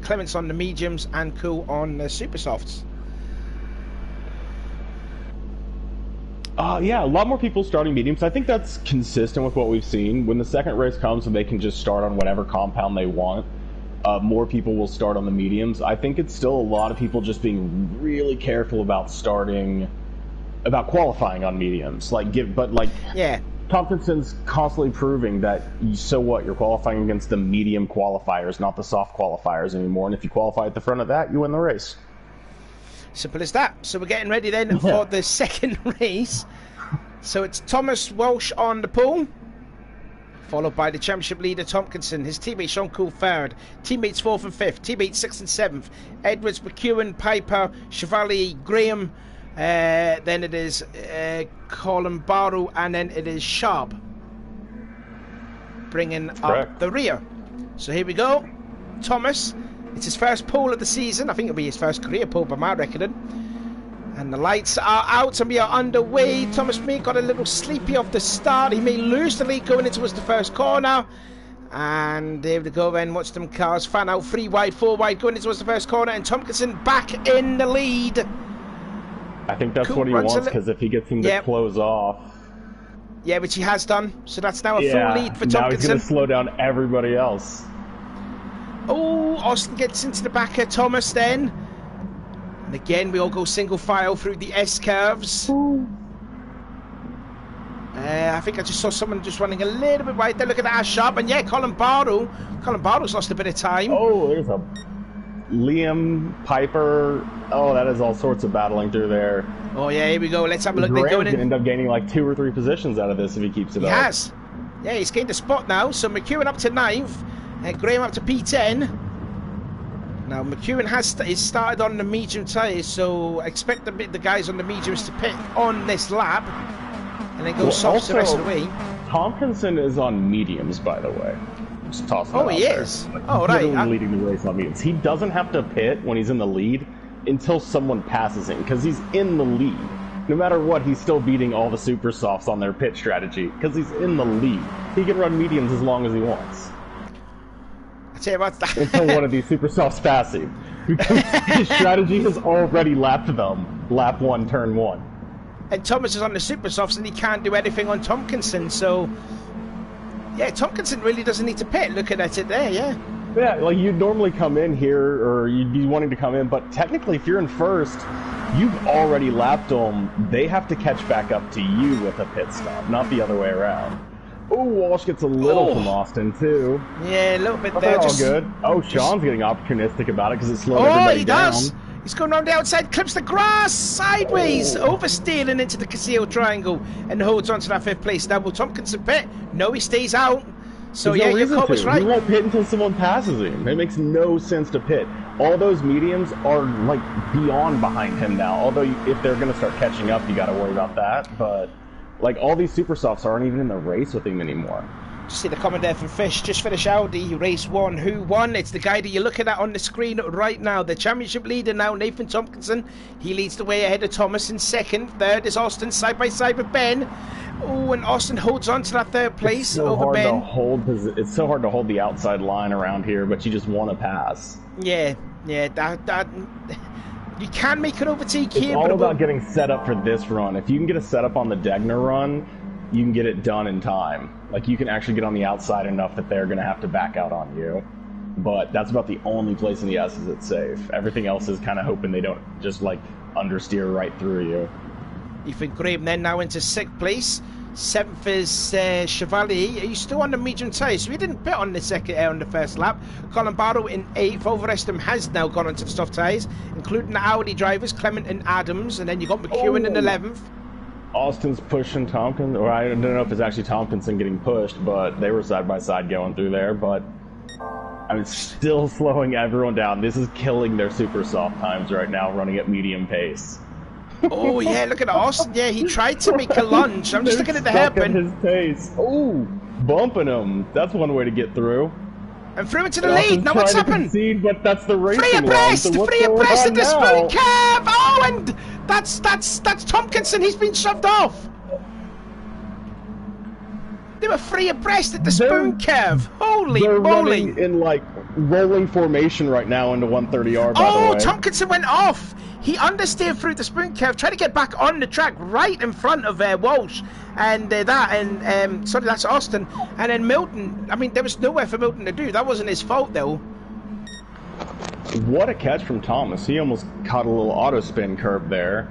Clements on the mediums and Cool on the super softs. Yeah, a lot more people starting mediums. I think that's consistent with what we've seen. When the second race comes and they can just start on whatever compound they want, more people will start on the mediums. I think it's still a lot of people just being really careful about qualifying on mediums. Yeah. Tompkinson's constantly proving that, so what, you're qualifying against the medium qualifiers, not the soft qualifiers anymore, and if you qualify at the front of that, you win the race. Simple as that. So we're getting ready then for the second race. So it's Thomas Welsh on the pole, followed by the championship leader Tompkinson, his teammate Sean Cool third, teammates 4th and 5th, teammates 6th and 7th, Edwards, McEwen, Piper, Chevalier, Graham, then it is Colin Barrow, and then it is Sharp bringing up the rear. So here we go. Thomas, it's his first pole of the season. I think it'll be his first career pole by my reckoning. And the lights are out and we are underway. Thomas may got a little sleepy off the start. He may lose the lead going into the first corner. And there we go then. Watch them cars fan out 3 wide, 4 wide going into the first corner. And Tompkinson back in the lead. I think that's what he wants, because if he gets him to close off. Yeah, which he has done. So that's now a full lead for Tompkinson. Now he's going to slow down everybody else. Oh, Austin gets into the back of Thomas then. And again, we all go single file through the S-curves. I think I just saw someone just running a little bit wide there. Look at that, Sharp. And yeah, Colin Barrow. Colin Barrow's lost a bit of time. Oh, there's a Liam, Piper. Oh, that is all sorts of battling through there. Oh, yeah, here we go. Let's have a look. Graham's going to end up gaining like 2 or 3 positions out of this if he keeps it up. He has. Yeah, he's gained a spot now. So McEwen up to 9th. And Graham up to P10. Now McEwen is started on the medium tyres, so expect the guys on the mediums to pit on this lap, and then go soft the rest of the way. Tompkinson is on mediums, by the way. Just tossing he is. Right. Leading the race on mediums. He doesn't have to pit when he's in the lead until someone passes him, because he's in the lead. No matter what, he's still beating all the super softs on their pit strategy, because he's in the lead. He can run mediums as long as he wants. Until one of these super softs pass him. Because his strategy has already lapped them. Lap 1, turn 1. And Thomas is on the super softs and he can't do anything on Tompkinson, so yeah, Tompkinson really doesn't need to pit. Looking at it there, yeah. Yeah, like you'd normally come in here, or you'd be wanting to come in, but technically if you're in first, you've already lapped them. They have to catch back up to you with a pit stop, not the other way around. Oh, Walsh gets a little from Austin, too. Yeah, a little bit there. All good. Oh, Sean's getting opportunistic about it because it slowed everybody down. Oh, he does. He's going around the outside, clips the grass sideways, oversteering into the Castillo triangle, and holds on to that 5th place. Now, will Tompkinson pit? No, he stays out. So, yeah, your call was right. He won't pit until someone passes him. It makes no sense to pit. All those mediums are, like, beyond behind him now. Although, if they're going to start catching up, you got to worry about that. But like, all these super softs aren't even in the race with him anymore. Just see the comment there from Fish. Just finished Audi race 1. Who won? It's the guy that you're looking at on the screen right now. The championship leader now, Nathan Tompkinson. He leads the way ahead of Thomas in 2nd. 3rd is Austin, side by side with Ben. Oh, and Austin holds on to that 3rd place over Ben. It's so hard to hold the outside line around here, but you just want to pass. Yeah, that you can make an overtake here. It's all about getting set up for this run. If you can get a setup on the Degner run, you can get it done in time. Like, you can actually get on the outside enough that they're going to have to back out on you. But that's about the only place in the S's that's safe. Everything else is kind of hoping they don't just, like, understeer right through you. Ethan Graham then now into 6th place. 7th is Chevalier. He's still on the medium tyres, so he didn't pit on the on the first lap. Colin Barrow in 8th. All the rest of them has now gone onto the soft tyres, including the Audi drivers, Clement and Adams, and then you got McEwen in 11th. Austin's pushing Tompkins, or I don't know if it's actually Tompkinson getting pushed, but they were side by side going through there. But I mean, still slowing everyone down. This is killing their super soft times right now, running at medium pace. Oh yeah, look at Austin. Yeah, he tried to make a lunge. I'm just looking at the hairpin. His pace. Oh, bumping him. That's one way to get through. And through into the lead. Now what's happened? Concede, but that's the racing free abreast, line, so free abreast at the spoon curve. Oh, and that's Tompkinson. He's been shoved off. They were free abreast at the spoon curve. Holy they're moly! Running in like rolling formation right now into 130R. By the way. Tompkinson went off. He understeered through the spoon curve, tried to get back on the track right in front of Walsh, and sorry, that's Austin, and then Milton. I mean, there was nowhere for Milton to do. That wasn't his fault though. What a catch from Thomas! He almost caught a little auto spin curve there.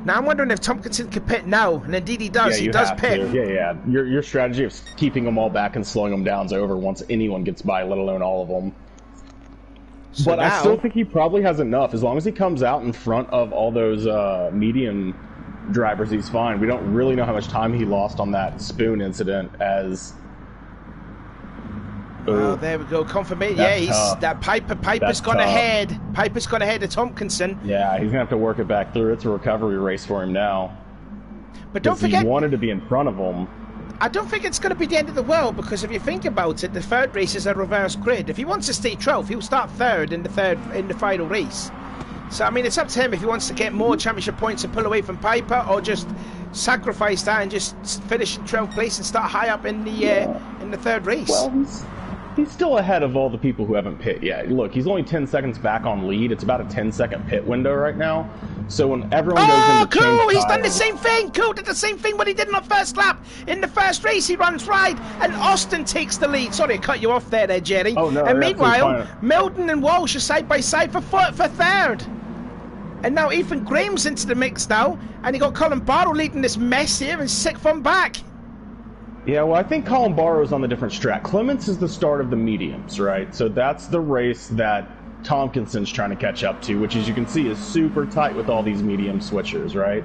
Now I'm wondering if Tompkinson can pit now, and indeed he does. He does pit. Yeah. Your strategy of keeping them all back and slowing them down is over once anyone gets by, let alone all of them. So but now, I still think he probably has enough. As long as he comes out in front of all those medium drivers, he's fine. We don't really know how much time he lost on that spoon incident as... Well, there we go. Confirmation. Yeah, that Piper's gone ahead. Piper's gone ahead of Tompkinson. Yeah, he's gonna have to work it back through. It's a recovery race for him now. But don't forget, he wanted to be in front of him. I don't think it's going to be the end of the world, because if you think about it, the third race is a reverse grid. If he wants to stay 12th, he'll start third in the final race. So I mean, it's up to him if he wants to get more championship points and pull away from Piper, or just sacrifice that and just finish in 12th place and start high up in the third race. Well, he's still ahead of all the people who haven't pit yet. Look, he's only 10 seconds back on lead. It's about a 10-second pit window right now. So when everyone goes into cool! He's done the same thing! Cool did the same thing what he did in the first lap. In the first race, he runs right, and Austin takes the lead. Sorry, I cut you off there, Jerry. Oh, no, and meanwhile, Milton and Walsh are side by side for third. And now Ethan Graham's into the mix now, and you got Colin Barrow leading this mess here, and 6th on back. Yeah, well, I think Colin Barrow's on the different strat. Clements is the start of the mediums, right? So that's the race that Tompkinson's trying to catch up to, which, as you can see, is super tight with all these medium switchers, right?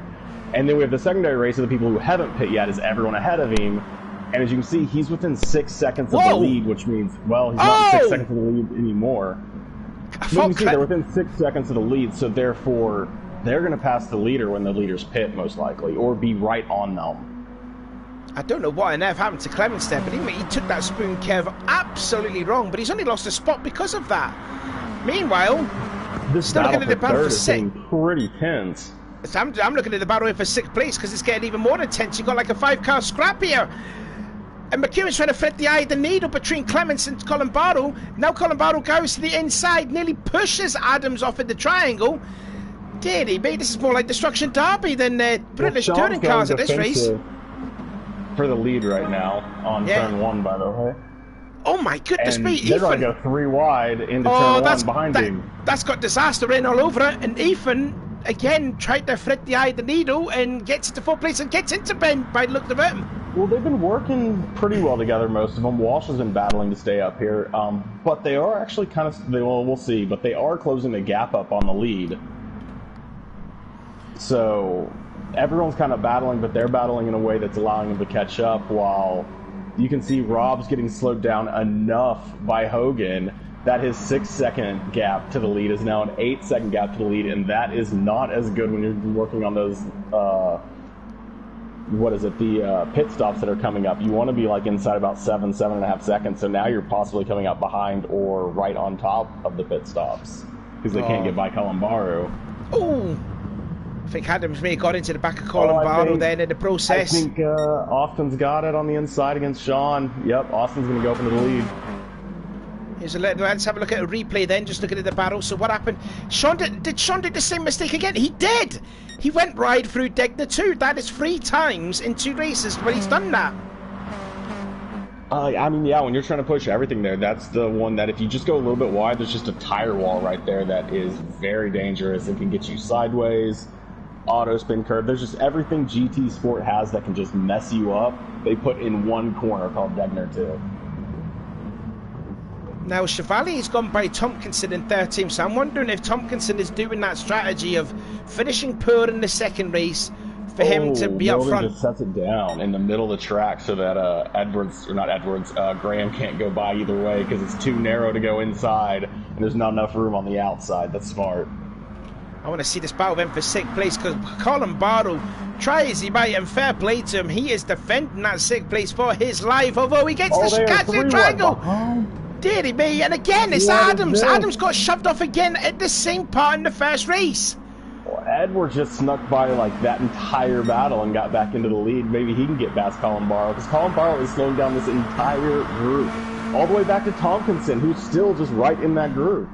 And then we have the secondary race of the people who haven't pit yet, is everyone ahead of him. And as you can see, he's within 6 seconds of the lead, which means, well, he's not 6 seconds of the lead anymore. But you can see they're within 6 seconds of the lead, so therefore they're going to pass the leader when the leaders pit, most likely, or be right on them. I don't know what on earth happened to Clements there, but he took that spoon curve absolutely wrong, but he's only lost a spot because of that. Meanwhile, this still looking at the battle for 6th. Pretty tense. So I'm looking at the battle for 6th place, because it's getting even more intense. You've got like a 5-car scrap here. And McEwen's trying to thread the eye of the needle between Clements and Colin Barrow. Now Colin Barrow goes to the inside, nearly pushes Adams off in the triangle. Deary me, this is more like Destruction Derby than British touring cars at this race. For the lead right now on turn 1, by the way. Oh my goodness me, they're going to go 3 wide into turn 1 behind him. That's got disaster written all over it, and Ethan again tried to thread the eye of the needle and gets into 4th place and gets into Ben by the look of it. Well, they've been working pretty well together, most of them. Walsh has been battling to stay up here, but they are actually kind of, well, we'll see, but they are closing the gap up on the lead. So everyone's kind of battling, but they're battling in a way that's allowing them to catch up, while you can see Rob's getting slowed down enough by Hogan that his 6-second gap to the lead is now an 8-second gap to the lead, and that is not as good when you're working on those, the pit stops that are coming up. You want to be like inside about 7.5 seconds, so now you're possibly coming up behind or right on top of the pit stops, because they can't get by Colin Barrow. Oh! I think Adams may have got into the back of Colin Barrow then in the process. I think Austin's got it on the inside against Sean. Yep, Austin's going to go up into the lead. Let's have a look at a replay then, just looking at the battle. So what happened? Did Sean do the same mistake again? He did! He went right through Degner too. That is 3 times in 2 races when he's done that. I mean, yeah, when you're trying to push everything there, that's the one that if you just go a little bit wide, there's just a tire wall right there that is very dangerous. It can get you sideways, auto spin curve. There's just everything GT Sport has that can just mess you up. They put in one corner called Degner 2. Now, Chevalier's gone by Tompkinson in 13th, so I'm wondering if Tompkinson is doing that strategy of finishing poor in the second race for him to be up front. Just sets it down in the middle of the track so that Graham can't go by either way because it's too narrow to go inside and there's not enough room on the outside. That's smart. I want to see this battle then for 6th place because Colin Barlow, try as he might, and fair play to him, he is defending that 6th place for his life, although he gets the catching triangle. Deary me, and again it's Adams. Adams got shoved off again at the same part in the first race. Well, Edwards just snuck by like that entire battle and got back into the lead. Maybe he can get past Colin Barlow because Colin Barlow is slowing down this entire group. All the way back to Tompkinson, who's still just right in that group.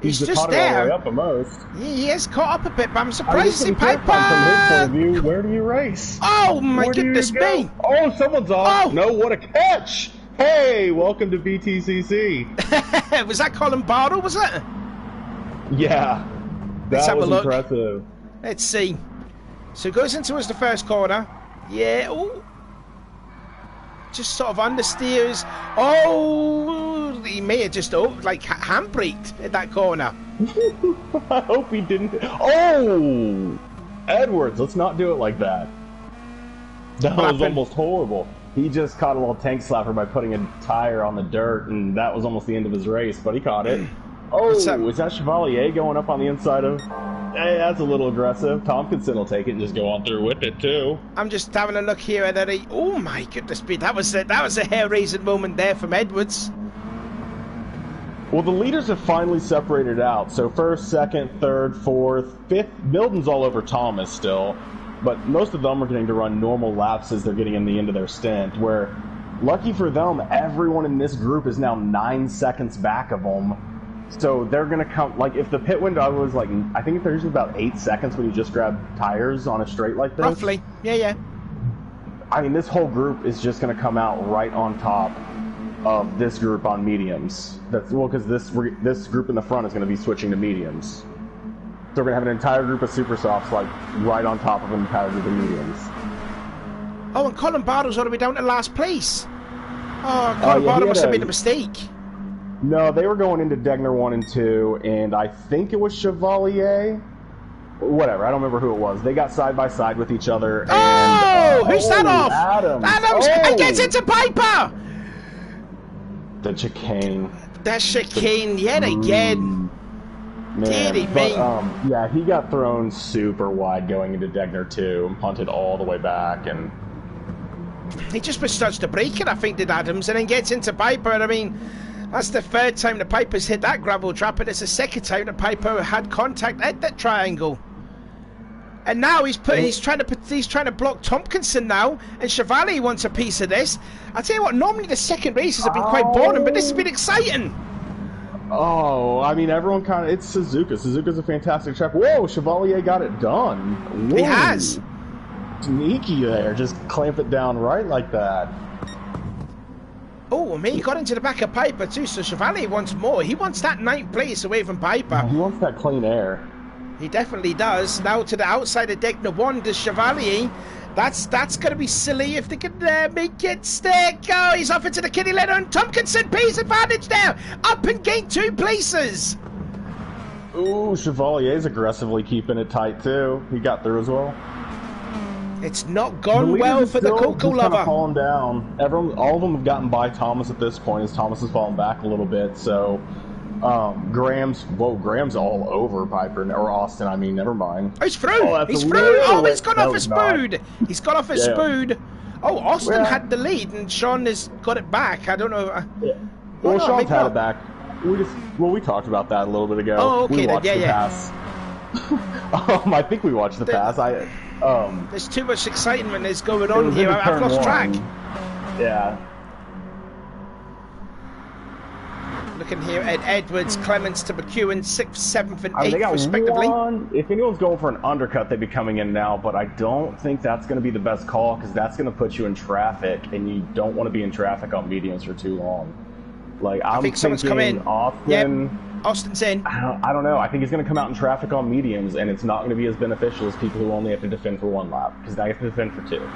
He's just caught there. All the way up at most. He is caught up a bit, but I'm surprised to see Piper. From his point of view, where do you race? Oh my goodness me! Oh, someone's off. Oh. No, what a catch! Hey, welcome to BTCC. Was that Colin Barlow, was it? Yeah. Let's have a look. Impressive. Let's see. So it goes into us the first corner. Yeah. Ooh. Just sort of understeers. Oh, he may have just like handbraked at that corner. I hope he didn't. Oh, Edwards, let's not do it like that. That was almost horrible. He just caught a little tank slapper by putting a tire on the dirt, and that was almost the end of his race, but he caught it. Oh, is that Chevalier going up on the inside of... Hey, that's a little aggressive. Tompkinson will take it and just go on through with it, too. I'm just having a look here at Eddie. Oh, my goodness me. That was a hair-raising moment there from Edwards. Well, the leaders have finally separated out. So first, second, third, fourth, fifth. Milden's all over Thomas still. But most of them are getting to run normal laps as they're getting in the end of their stint, where, lucky for them, everyone in this group is now 9 seconds back of them. So they're going to come, like, if the pit window was, like, I think there's about 8 seconds when you just grab tires on a straight like this. Roughly, yeah. I mean, this whole group is just going to come out right on top of this group on mediums. That's, well, because this group in the front is going to be switching to mediums. So we're going to have an entire group of super softs, like, right on top of an entire group of mediums. Oh, and Colin Barlow's all the way down to last place. Oh, Colin Barlow must have made a mistake. No, they were going into Degner 1 and 2, and I think it was Chevalier. Whatever, I don't remember who it was. They got side by side with each other. And, who's that off? Adams and gets into Piper. The chicane. That chicane yet again. Man, but yeah, he got thrown super wide going into Degner 2 and punted all the way back, and he just starts to break it, I think, did Adams, and then gets into Piper. I mean, that's the third time the Piper's hit that gravel trap, and it's the second time the Piper had contact at that triangle. And now he's trying to block Tompkinson now, and Chevalier wants a piece of this. I tell you what, normally the second races have been quite boring, but this has been exciting. Oh, I mean, everyone kind of... It's Suzuka. Suzuka's a fantastic track. Whoa, Chevalier got it done. Whoa. He has. Sneaky there. Just clamp it down right like that. Oh, I mean, he got into the back of Piper too, so Chevalier wants more. He wants that 9th place away from Piper. He wants that clean air. He definitely does. Now to the outside of Degner 1 does Chevalier. That's going to be silly if they can make it stick. Oh, he's off into the kitty litter, and Tompkinson pays advantage there. Up and gain 2 places. Ooh, Chevalier's aggressively keeping it tight too. He got through as well. It's not gone well for the Coco lover. Kind of falling down. All of them have gotten by Thomas at this point, as Thomas has fallen back a little bit. So Graham's all over Piper, or Austin, I mean, never mind. Oh, he's through! He's through! Oh, he's gone off his spood! He's gone off his spood! Oh, Austin had the lead, and Sean has got it back. I don't know. Well, Sean's had it back. We talked about that a little bit ago. Oh, okay, we watched then, the pass. I think we watched the pass. There's too much excitement that's going on here. I've lost track. Yeah. looking here at Edwards, Clements to McEwen, 6th, 7th, and 8th, they got respectively. If anyone's going for an undercut, they'd be coming in now, but I don't think that's going to be the best call because that's going to put you in traffic, and you don't want to be in traffic on mediums for too long. Like, I think someone's come in. Austin. Yep. Austin's in. I don't know. I think he's going to come out in traffic on mediums, and it's not going to be as beneficial as people who only have to defend for 1 lap, because now you have to defend for 2.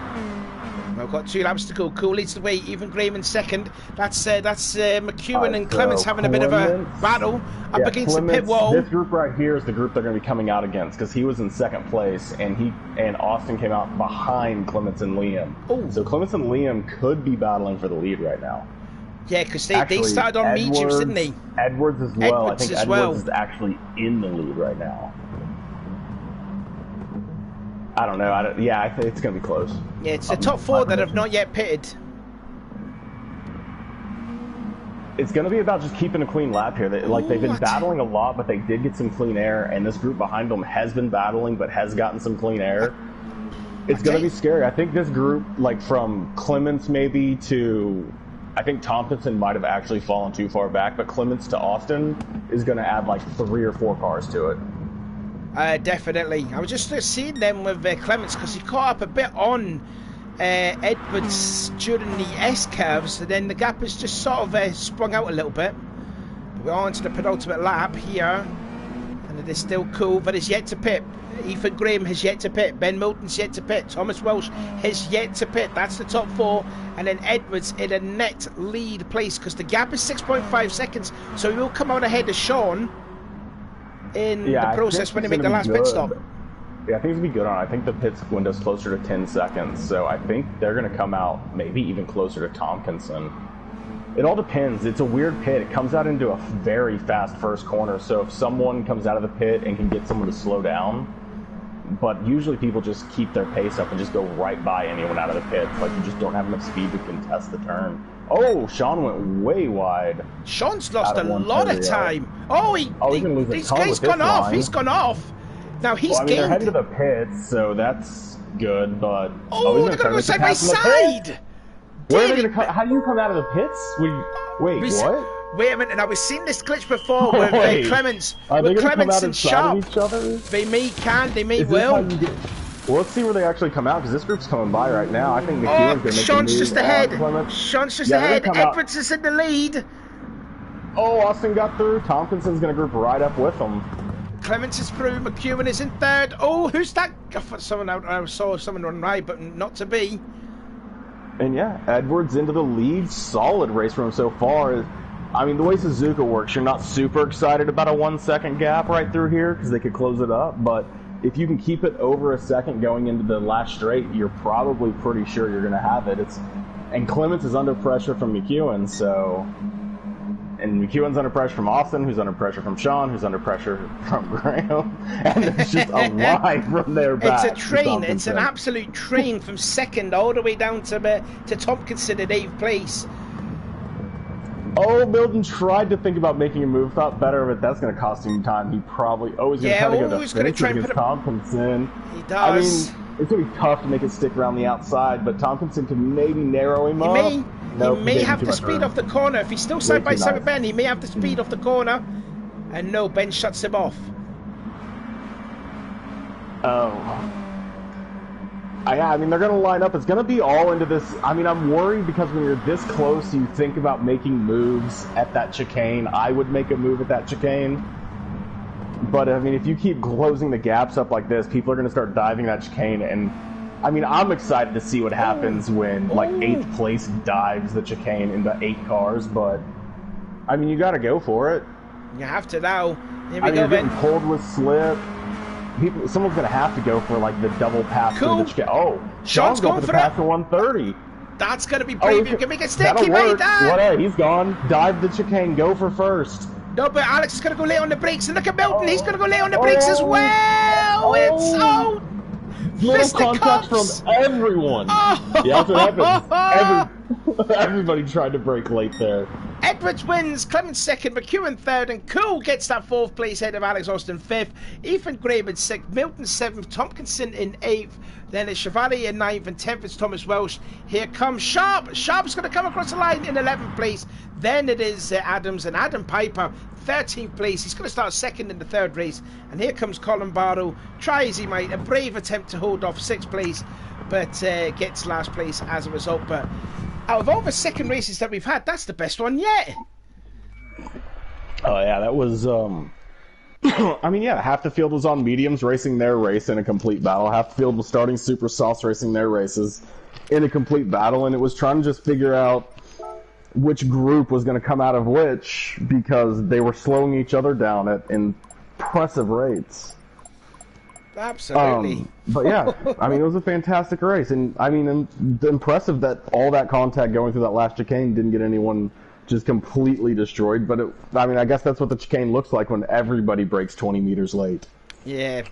We've got 2 laps to go. Cool leads the way. Even Graham in 2nd. That's McEwen and Clements having a bit of a battle up against the pit wall. This group right here is the group they're going to be coming out against, because he was in 2nd place, and Austin came out behind Clements and Liam. Ooh. So Clements and Liam could be battling for the lead right now. Yeah, because they started on mediums, didn't they? Edwards as well. Edwards I think Edwards is actually in the lead right now. I don't know. I think it's going to be close. Yeah, it's the top 4 that have not yet pitted. It's going to be about just keeping a clean lap here. They've been battling a lot, but they did get some clean air, and this group behind them has been battling, but has gotten some clean air. It's going to be scary. I think this group, like from Clements maybe to... I think Tompkinson might have actually fallen too far back, but Clements to Austin is going to add like 3 or 4 cars to it. Definitely. I was just seeing them with Clements because he caught up a bit on Edwards during the S-curves, and then the gap has just sort of sprung out a little bit. But we're on to the penultimate lap here, and it is still cool, but it's yet to pit. Ethan Graham has yet to pit. Ben Moulton's yet to pit. Thomas Welsh has yet to pit. That's the top 4. And then Edwards in a net lead place because the gap is 6.5 seconds. So he will come out ahead of Sean in the process when they make the last pit stop. Yeah, I think it's going to be good on. I think the pit window's closer to 10 seconds. So I think they're going to come out maybe even closer to Tompkinson. It all depends. It's a weird pit. It comes out into a very fast first corner. So if someone comes out of the pit and can get someone to slow down, but usually people just keep their pace up and just go right by anyone out of the pit. Like, you just don't have enough speed to contest the turn. Oh, Sean went way wide. Sean's lost a lot of time. Oh, he's gone off. Line. He's gone off. Now he's gained. They're heading to the pits, so that's good, but... Oh, they're going to go side by side. Where are they going to how do you come out of the pits? Wait, what? Wait a minute, now we've seen this glitch before with Clements. Are they with going to come out and Sharp. Of each other? They may will. Well, let's see where they actually come out, because this group's coming by right now. I think McEwen's going to make Sean's just ahead. Sean's just ahead. Edwards is in the lead. Oh, Austin got through. Tompkinson's going to group right up with him. Clements is through. McEwen is in 3rd. Oh, who's that? I saw someone run right, but not to be. And yeah, Edwards into the lead. Solid race from him so far. I mean, the way Suzuka works, you're not super excited about a 1 second gap right through here because they could close it up. But if you can keep it over a second going into the last straight, you're probably pretty sure you're going to have it. And Clements is under pressure from McEwen, so... And McEwen's under pressure from Austin, who's under pressure from Sean, who's under pressure from Graham. And there's just a line from there back. It's a train. It's an absolute train from 2nd all the way down to Tompkinson in 8th place. Oh, Milton tried to think about making a move, thought better of it. That's going to cost him time. He probably... Oh, he's going to try to go to finish against Tompkinson. He does. I mean, it's going to be tough to make it stick around the outside, but Tompkinson can maybe narrow him up. He may have the speed off the corner. If he's still side by side with Ben, he may have the speed off the corner. And no, Ben shuts him off. Oh. I mean, they're going to line up. It's going to be all into this. I mean, I'm worried because when you're this close, you think about making moves at that chicane. I would make a move at that chicane. But, I mean, if you keep closing the gaps up like this, people are going to start diving that chicane. And, I mean, I'm excited to see what happens when, like, 8th place dives the chicane into 8 cars. But, I mean, you got to go for it. You have to now. Here we go, you're Ben. Getting pulled with slip. Someone's going to have to go for, like, the double pass through the chicane. Oh, Sean's going for the pass to 130. That's going to be brave. You can make it stick. He made that. What? He's gone. Dive the chicane. Go for first. No, but Alex is going to go late on the brakes. And look at Milton. He's going to go late on the brakes as well. It's out. Little contact from everyone. Yeah, that's what happens. Everybody tried to brake late there. Edwards wins, Clements second, McEwen third, and Cool gets that fourth place ahead of Alex Austin fifth, Ethan Graham in sixth, Milton seventh, Tompkinson in eighth, then it's Chevalier in ninth, and 10th is Thomas Welsh. Here comes Sharp. Sharp's going to come across the line in 11th place. Then it is Adams and Adam Piper, 13th place. He's going to start second in the third race. And here comes Colin Barrow. Try as he might, a brave attempt to hold off 6th place, but gets last place as a result. But out of all the second races that we've had, that's the best one yet. Oh, yeah, that was... I mean, yeah, half the field was on mediums racing their race in a complete battle. Half the field was starting super softs racing their races in a complete battle, and it was trying to just figure out which group was going to come out of which because they were slowing each other down at impressive rates. Absolutely. But yeah, I mean, it was a fantastic race, and I mean, impressive that all that contact going through that last chicane didn't get anyone just completely destroyed. But I mean, I guess that's what the chicane looks like when everybody breaks 20 meters late. Yeah,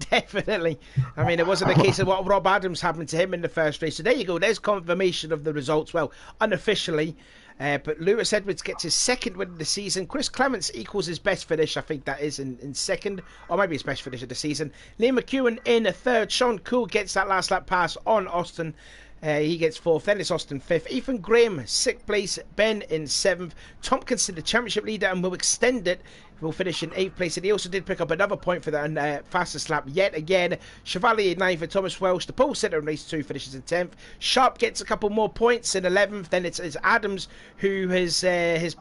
definitely. I mean, it wasn't a case of what Rob Adams happened to him in the first race. So there you go. There's confirmation of the results. Well, unofficially. But Lewis Edwards gets his second win of the season. Chris Clements equals his best finish. I think that is in second. Or maybe his best finish of the season. Liam McEwen in a third. Sean Cool gets that last lap pass on Austin. He gets fourth. Then it's Austin fifth. Ethan Graham, sixth place. Ben in seventh. Tompkinson, the championship leader, and will extend it. Will finish in eighth place. And he also did pick up another point for that fastest lap yet again. Chevalier ninth for Thomas Welsh. The pole sitter in race 2 finishes in 10th. Sharp gets a couple more points in 11th. Then it's Adams, who has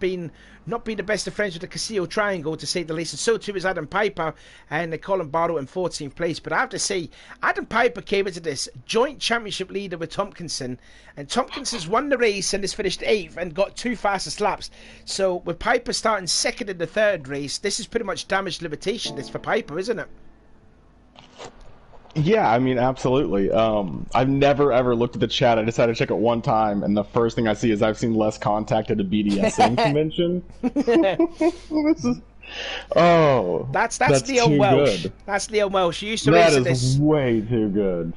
been not been the best of friends with the Casillo Triangle, to say the least. And so too is Adam Piper and Colin Barrow in 14th place. But I have to say, Adam Piper came into this joint championship leader with Tompkinson. And Tompkinson's won the race and has finished 8th and got 2 fastest laps. So with Piper starting second in the third race, this is pretty much damage limitation. This for Piper, isn't it? Yeah, I mean, absolutely. I've never ever looked at the chat. I decided to check it one time, and the first thing I see is I've seen less contact at a BDSM convention. That's Leo Welsh. Good. That's Leo Welsh. He used to race in this. That is way too good.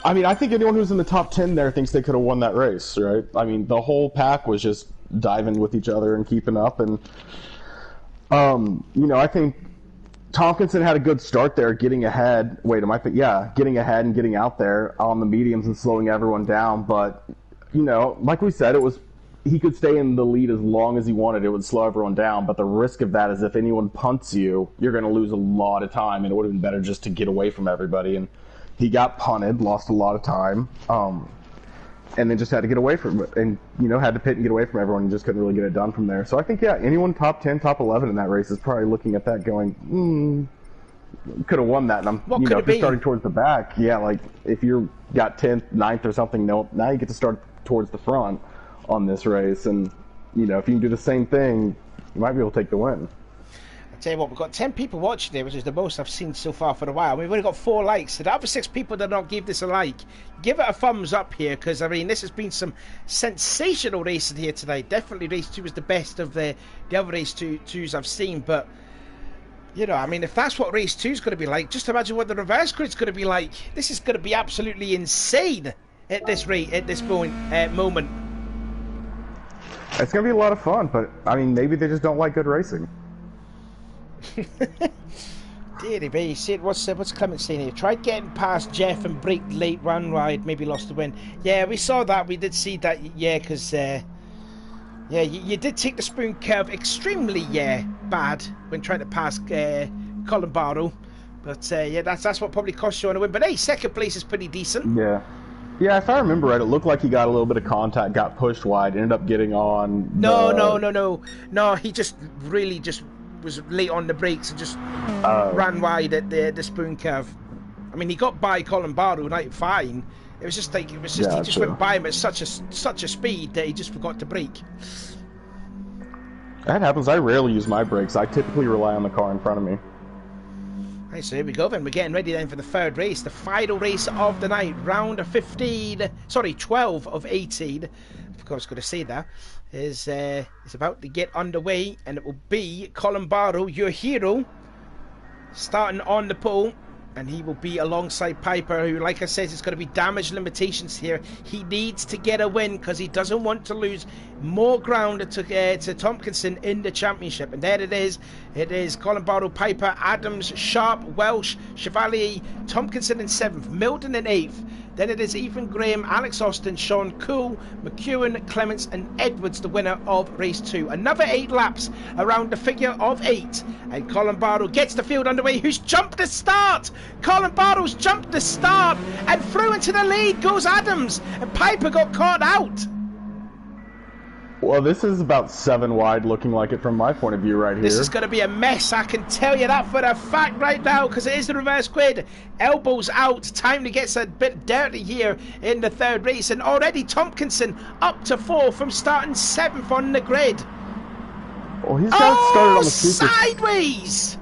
I mean, I think anyone who's in the top 10 there thinks they could have won that race, right? I mean, the whole pack was just diving with each other and keeping up, and you know, I think Tompkinson had a good start there, getting ahead. Getting ahead and getting out there on the mediums and slowing everyone down. But, you know, like we said, he could stay in the lead as long as he wanted. It would slow everyone down. But the risk of that is if anyone punts you, you're going to lose a lot of time. And it would have been better just to get away from everybody. And he got punted, lost a lot of time, and then just had to get away from it. And, you know, had to pit and get away from everyone and just couldn't really get it done from there. So I think, yeah, anyone top 10, top 11 in that race is probably looking at that going, could have won that. And if you're starting towards the back, yeah, like if you got 10th, 9th or something, now you get to start towards the front on this race. And, you know, if you can do the same thing, you might be able to take the win. I'll tell you what, we've got 10 people watching here, which is the most I've seen so far for a while. We've only got 4 likes. So the other 6 people that don't give this a like, give it a thumbs up here, because, I mean, this has been some sensational racing here today. Definitely race 2 was the best of the other race 2s I've seen, but, you know, I mean, if that's what race 2 is going to be like, just imagine what the reverse grid's going to be like. This is going to be absolutely insane at this rate, at this moment. It's going to be a lot of fun, but, I mean, maybe they just don't like good racing. Deary me, see what's Clement saying here? Tried getting past Jeff and break late run ride, maybe lost the win. Yeah, we saw that. We did see that. Yeah, because you did take the spoon curve extremely bad when trying to pass Colin Barrow. But yeah, that's what probably cost you on a win. But hey, second place is pretty decent. Yeah, if I remember right, it looked like he got a little bit of contact, got pushed wide, ended up getting on. No. He just really was late on the brakes and just ran wide at the spoon curve. I mean, he got by Colin Barrow fine. It was just he just went by him at such a speed that he just forgot to brake. That happens. I rarely use my brakes. I typically rely on the car in front of me. Right, so here we go then. We're getting ready then for the third race, the final race of the night, round 12 of 18. Of course, got to say that. Is about to get underway, and it will be Colin Barrow, your hero, starting on the pole. And he will be alongside Piper, who, like I said, is going to be damage limitations here. He needs to get a win because he doesn't want to lose more ground to Tompkinson in the championship. And there it is. It is Colin Barlow, Piper, Adams, Sharp, Welsh, Chevalier, Tompkinson in 7th, Milton in 8th. Then it is Ethan Graham, Alex Austin, Sean Cool, McEwen, Clements and Edwards, the winner of race 2. Another 8 laps around the figure of 8. And Colin Barlow gets the field underway. Who's jumped the start? Colin Barlow's jumped the start and through into the lead goes Adams. And Piper got caught out. Well, this is about 7 wide looking like it from my point of view right here. This is going to be a mess, I can tell you that for a fact right now, because it is the reverse grid. Elbows out, time to get a bit dirty here in the 3rd race, and already Tompkinson up to 4 from starting 7th on the grid. Well, he's got started on the super sideways!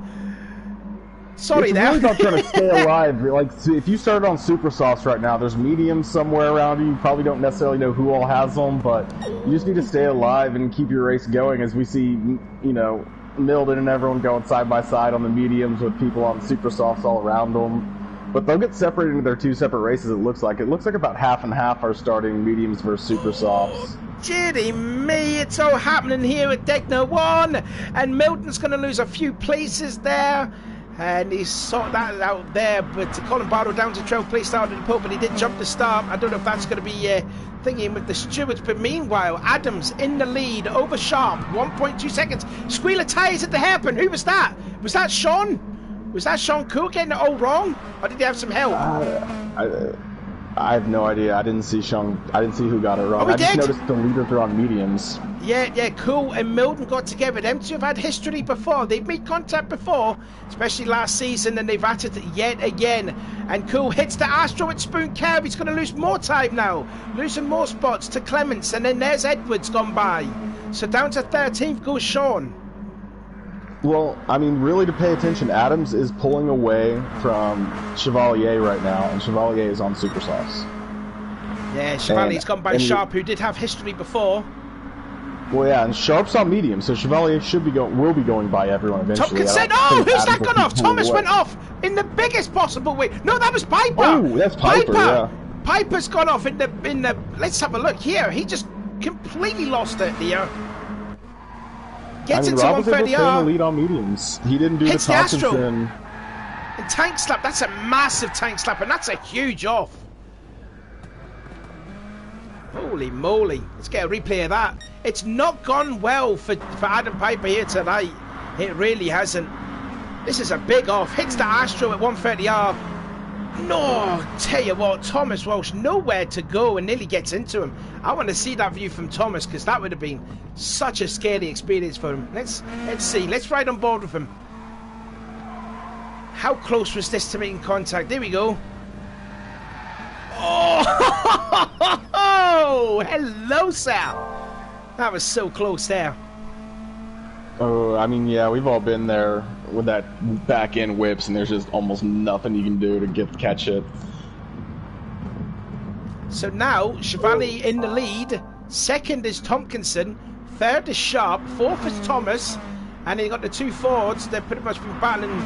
Sorry there. It's really about trying to stay alive. Like, if you started on super softs right now, there's mediums somewhere around you. You probably don't necessarily know who all has them, but you just need to stay alive and keep your race going as we see, you know, Milden and everyone going side by side on the mediums with people on super softs all around them. But they'll get separated into their 2 separate races, it looks like. It looks like about half and half are starting mediums versus super softs. Giddy me, it's all happening here at Degner 1, and Milton's going to lose a few places there. And he sorted that out there, but Colin Barlow down to 12th place, started the pole, but he did jump the start. I don't know if that's going to be thinking with the stewards, but meanwhile, Adams in the lead over Sharp, 1.2 seconds. Squealer tyres at the hairpin. Who was that? Was that Sean? Was that Sean Cool getting it all wrong? Or did he have some help? I have no idea. I didn't see Sean. I didn't see who got it wrong. Oh, I just noticed the leaders are on mediums. Yeah, Cool and Milton got together. Them two have had history before. They've made contact before, especially last season, and they've at it yet again. And Cool hits the Astro at Spoon Curve. He's going to lose more time now, losing more spots to Clements, and then there's Edwards gone by. So down to 13th goes Sean. Well, I mean, really to pay attention, Adams is pulling away from Chevalier right now, and Chevalier is on super softs. Yeah, Chevalier's gone by Sharp, who did have history before. Well, yeah, and Sharp's on medium, so Chevalier will be going by everyone eventually. Tompkinson, oh, who's that gone off? Thomas went off in the biggest possible way. No, that was Piper. Oh, that's Piper. Yeah. Piper's gone off in the. Let's have a look here. He just completely lost it here. Gets into 130R. Lead on mediums. He didn't do hits the Tompkinson. And tank slap. That's a massive tank slap, and that's a huge off. Holy moly. Let's get a replay of that. It's not gone well for Adam Piper here tonight. It really hasn't. This is a big off. Hits the Astro at 130R. No, tell you what, Thomas Walsh nowhere to go and nearly gets into him. I want to see that view from Thomas, because that would have been such a scary experience for him. Let's see. Let's ride on board with him. How close was this to making contact? There we go. Oh, hello, Sal. That was so close there. Oh, I mean, yeah, we've all been there with that back end whips, and there's just almost nothing you can do to catch it. So now Chevalier in the lead. 2nd is Tompkinson. 3rd is Sharp. 4th is Thomas. And you got the 2 Fords. They've pretty much been battling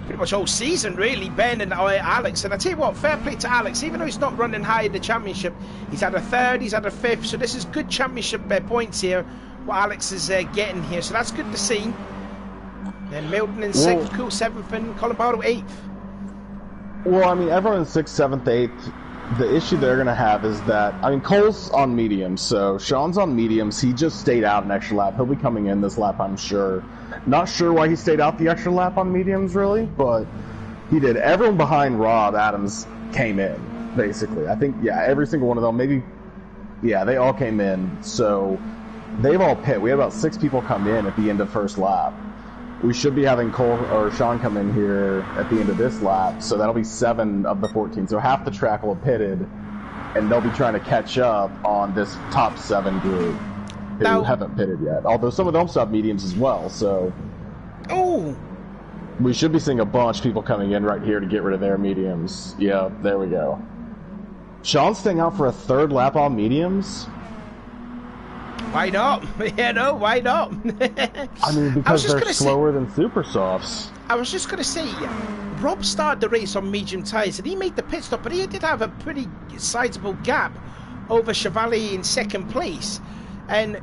pretty much all season, really, Ben and Alex. And I tell you what, fair play to Alex. Even though he's not running high in the championship, he's had a 3rd, he's had a 5th. So this is good championship points here, what Alex is getting here. So that's good to see. Then Milton in 6th, Cool 7th, and Colin Barlow 8th. Well, I mean, everyone in 6th, 7th, 8th. The issue they're going to have is that, I mean, Cole's on mediums, so Sean's on mediums. He just stayed out an extra lap. He'll be coming in this lap, I'm sure. Not sure why he stayed out the extra lap on mediums, really, but he did. Everyone behind Rob Adams came in, basically. I think, yeah, every single one of them, maybe, yeah, they all came in. So they've all pit. We had about 6 people come in at the end of first lap. We should be having Cole or Sean come in here at the end of this lap, so that'll be 7 of the 14. So half the track will have pitted, and they'll be trying to catch up on this top 7 group who haven't pitted yet. Although some of them still have mediums as well, so we should be seeing a bunch of people coming in right here to get rid of their mediums. Yeah, there we go. Sean's staying out for a 3rd lap on mediums. Why not? Yeah, no, why not? I mean, because they're slower than super softs. I was just going to say, Rob started the race on medium tyres and he made the pit stop, but he did have a pretty sizable gap over Chevalier in second place. And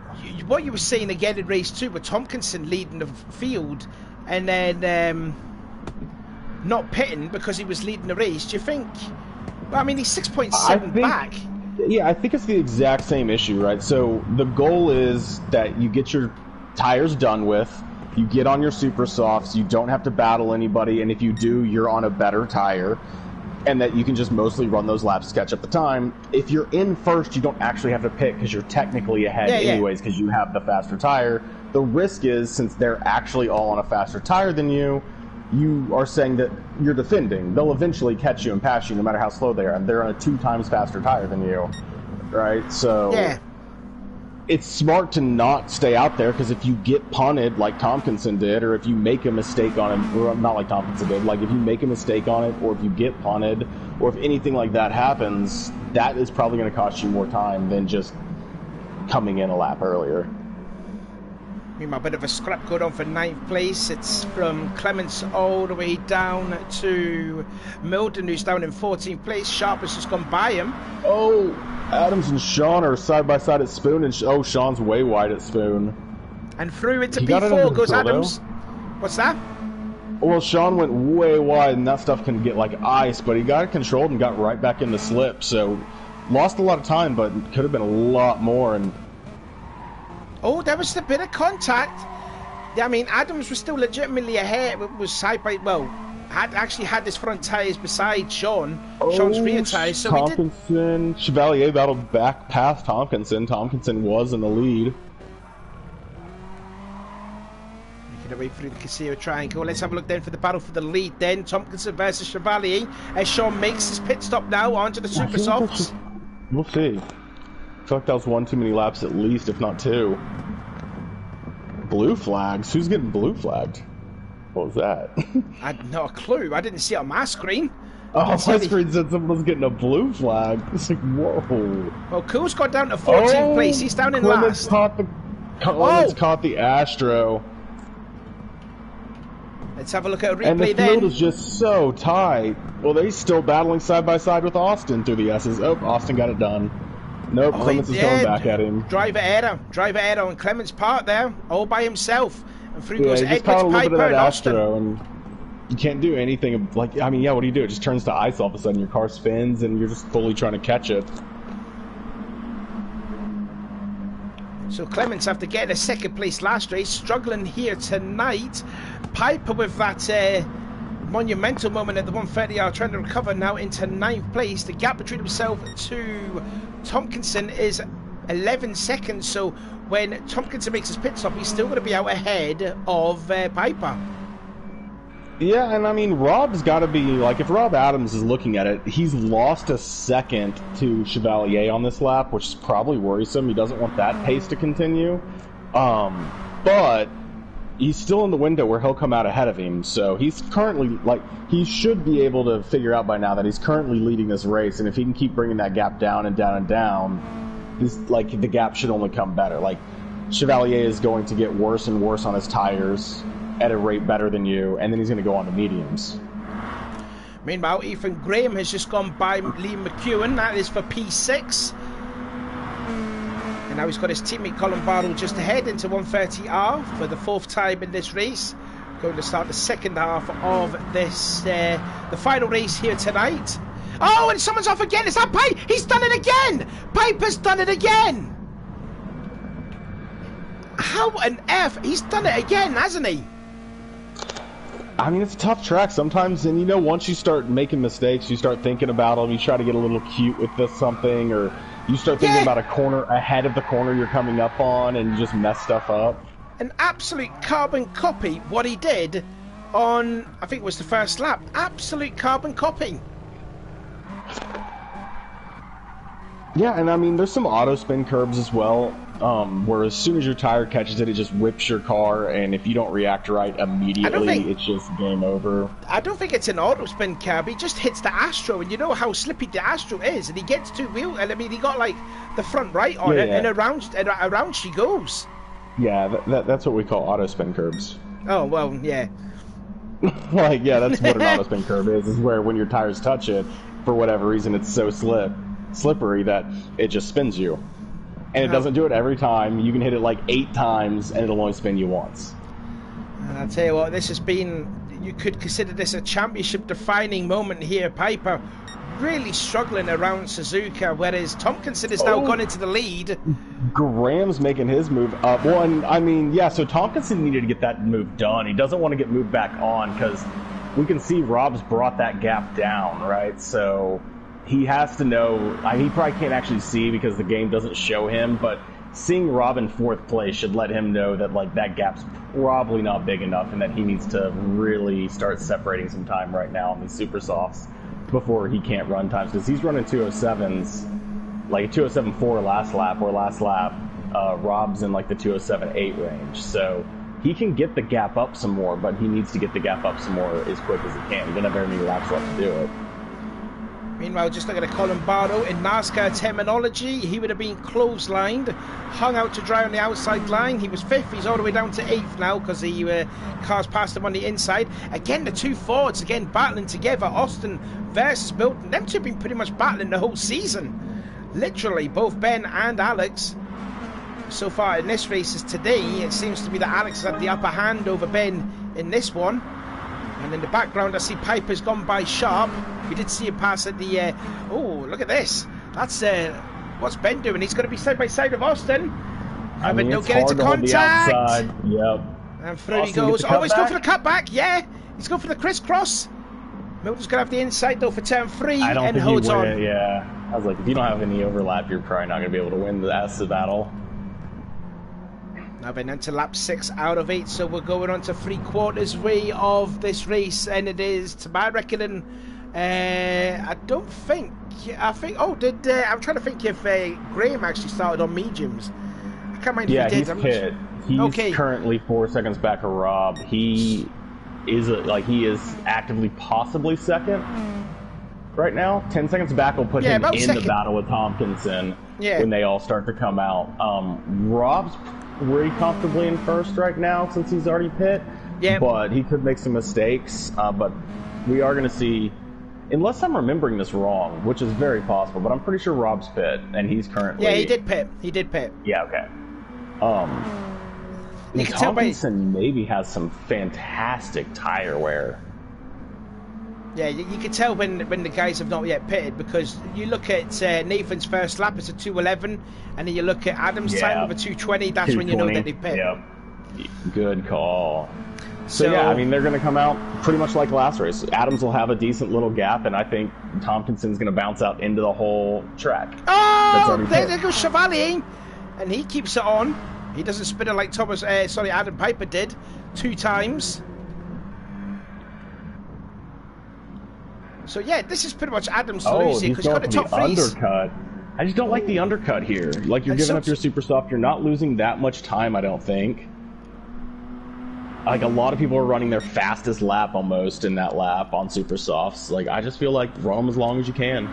what you were saying again in race 2 with Tompkinson leading the field and then not pitting because he was leading the race, do you think... Well, I mean, he's 6.7 back. Yeah, I think it's the exact same issue, right? So the goal is that you get your tires done with, you get on your super softs, you don't have to battle anybody, and if you do, you're on a better tire, and that you can just mostly run those laps to catch up the time. If you're in first, you don't actually have to pit because you're technically ahead anyways because you have the faster tire. The risk is, since they're actually all on a faster tire than you are saying that you're defending. They'll eventually catch you and pass you no matter how slow they are. And they're on a 2 times faster tire than you, right? So it's smart to not stay out there, because if you get punted like Tompkinson did, or if you make a mistake on it, or not like Tompkinson did, like if you make a mistake on it, or if you get punted, or if anything like that happens, that is probably going to cost you more time than just coming in a lap earlier. A bit of a scrap going on for 9th place. It's from Clements all the way down to Milden, who's down in 14th place. Sharp has just gone by him. Oh, Adams and Sean are side by side at Spoon, and Sean's way wide at Spoon. And through into P4 goes Adams. What's that? Well, Sean went way wide, and that stuff can get like ice, but he got it controlled and got right back in the slip. So lost a lot of time, but could have been a lot more. And oh, there was a bit of contact. I mean, Adams was still legitimately ahead. Was side by, well, actually had his front tyres beside Sean. Sean's rear tyres. So Tompkinson, Chevalier battled back past Tompkinson. Tompkinson was in the lead. Making away through the Casio triangle. Let's have a look then for the battle for the lead then. Tompkinson versus Chevalier. As Sean makes his pit stop now onto the super softs. We'll see. I feel like that was one too many laps at least, if not 2. Blue flags? Who's getting blue flagged? What was that? I had no clue. I didn't see it on my screen. Oh, my screen said someone was getting a blue flag. It's like, whoa. Well, Cool's got down to 14th place. He's down in last. Clements caught the Astro. Let's have a look at a replay then. And the then. field is just so tight. Well, they're still battling side by side with Austin through the S's. Oh, Austin got it done. Nope, Clements is going back at him. Driver error on Clements' part there, all by himself. And through goes he just Edwards, caught a little bit of Piper, that and Austin. Astro, and you can't do anything. Like, I mean, yeah, what do you do? It just turns to ice all of a sudden. Your car spins, and you're just fully trying to catch it. So Clements, after getting a second place last race, struggling here tonight. Piper with that monumental moment at the 130R, trying to recover now into 9th place. The gap between himself to Tompkinson is 11 seconds, so when Tompkinson makes his pit stop, he's still going to be out ahead of Piper. Yeah, and I mean, Rob's got to be, like, if Rob Adams is looking at it, he's lost a second to Chevalier on this lap, which is probably worrisome. He doesn't want that pace to continue. But he's still in the window where he'll come out ahead of him, so he's currently, like, he should be able to figure out by now that he's currently leading this race, and if he can keep bringing that gap down and down and down, this, like, the gap should only come better. Like, Chevalier is going to get worse and worse on his tires at a rate better than you, and then he's going to go on to mediums. Meanwhile, Ethan Graham has just gone by Lee McEwen. That is for P6. And now he's got his teammate Colin Barlow just ahead into 130R for the 4th time in this race. Going to start the second half of this, the final race here tonight. Oh, and someone's off again. Is that Pipe? He's done it again. Piper's done it again. How on earth? He's done it again, hasn't he? I mean, it's a tough track sometimes, and you know, once you start making mistakes, you start thinking about them, you try to get a little cute with this something, or you start thinking about a corner ahead of the corner you're coming up on, and you just mess stuff up. An absolute carbon copy what he did on, I think it was the first lap. Absolute carbon copy. Yeah, and I mean, there's some auto spin curbs as well. where as soon as your tire catches it, it just whips your car, and if you don't react right immediately, it's just game over. I don't think it's an auto spin, Cab. He just hits the Astro, and you know how slippy the Astro is, and he gets two wheels, and I mean, he got like the front right on it, and around she goes. Yeah, that's what we call auto spin curbs. Oh, well, yeah. Like, yeah, that's what an auto spin curb is where when your tires touch it, for whatever reason, it's so slippery that it just spins you. And it doesn't do it every time. You can hit it like 8 times, and it'll only spin you once. And I'll tell you what, this has been, you could consider this a championship-defining moment here. Piper really struggling around Suzuka, whereas Tompkinson has now gone into the lead. Graham's making his move up. One, I mean, yeah, so Tompkinson needed to get that move done. He doesn't want to get moved back on because we can see Rob's brought that gap down, right? So he has to know, he probably can't actually see because the game doesn't show him, but seeing Rob in 4th place should let him know that like that gap's probably not big enough and that he needs to really start separating some time right now on these super softs before he can't run times, because he's running 207s, like 207.4 last lap, Rob's in like the 207.8 range, so he can get the gap up some more, but he needs to get the gap up some more as quick as he can. He doesn't have very many laps left to do it. Meanwhile, just looking at Colin Barlow, in NASCAR terminology, he would have been clotheslined, hung out to dry on the outside line. He was 5th, he's all the way down to 8th now because the cars passed him on the inside. Again, the two Fords, again, battling together. Austin versus Milton. Them two have been pretty much battling the whole season. Literally, both Ben and Alex. So far in this race is today, it seems to be that Alex has had the upper hand over Ben in this one. And in the background, I see Piper's gone by sharp. We did see him pass at the... oh, look at this. That's what's Ben doing. He's going to be side by side with Austin. I mean, don't get into contact. Yep. And through he goes. Oh, he's going for the cutback. Yeah, he's going for the crisscross. Milton's going to have the inside, though, for turn 3 and holds on. Yeah. I was like, if you don't have any overlap, you're probably not going to be able to win the Aston battle. Now been into lap 6 out of 8, so we're going on to 3/4 way of this race, and it is, to my reckoning, I think, I'm trying to think if Graham actually started on mediums. I can't remember if he did. Yeah, he's pit. He's currently 4 seconds back of Rob. He is actively possibly second right now. 10 seconds back will put him in the battle with Tompkinson when they all start to come out. Rob's pretty comfortably in 1st right now since he's already pit, but he could make some mistakes, but we are going to see, unless I'm remembering this wrong, which is very possible, but I'm pretty sure Rob's pit, and he's currently... Yeah, he did pit. Yeah, okay. Tompkinson maybe has some fantastic tire wear. Yeah, you can tell when the guys have not yet pitted, because you look at Nathan's first lap, it's a 2:11, and then you look at Adam's time with a 2:20, that's when you know that they pit. Yep. Good call. So yeah, I mean, they're going to come out pretty much like last race. Adams will have a decent little gap, and I think Tompkinson's going to bounce out into the whole track. Oh, there goes Chevalier, and he keeps it on. He doesn't spin it like Adam Piper did 2 times. So yeah, this is pretty much Adams losing because he's got the top 3s. Undercut. I just don't like the undercut here. Like, you're giving up your super soft. You're not losing that much time, I don't think. Like, a lot of people are running their fastest lap almost in that lap on super softs. Like, I just feel like run them as long as you can.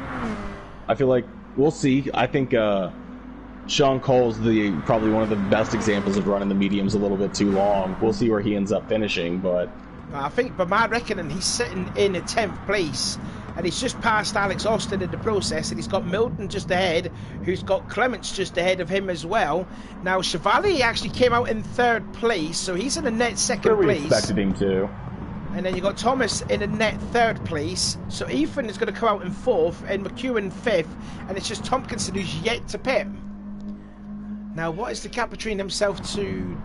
I feel like we'll see. I think Sean Cole's probably one of the best examples of running the mediums a little bit too long. We'll see where he ends up finishing, but I think, by my reckoning, he's sitting in 10th place, and he's just passed Alex Austin in the process, and he's got Milton just ahead, who's got Clements just ahead of him as well. Now, Chevalier actually came out in 3rd place, so he's in a net 2nd place. We expected him to. And then you got Thomas in a net 3rd place, so Ethan is going to come out in 4th, and McEwen 5th, and it's just Tompkinson who's yet to pit. Now, what is the gap between himself to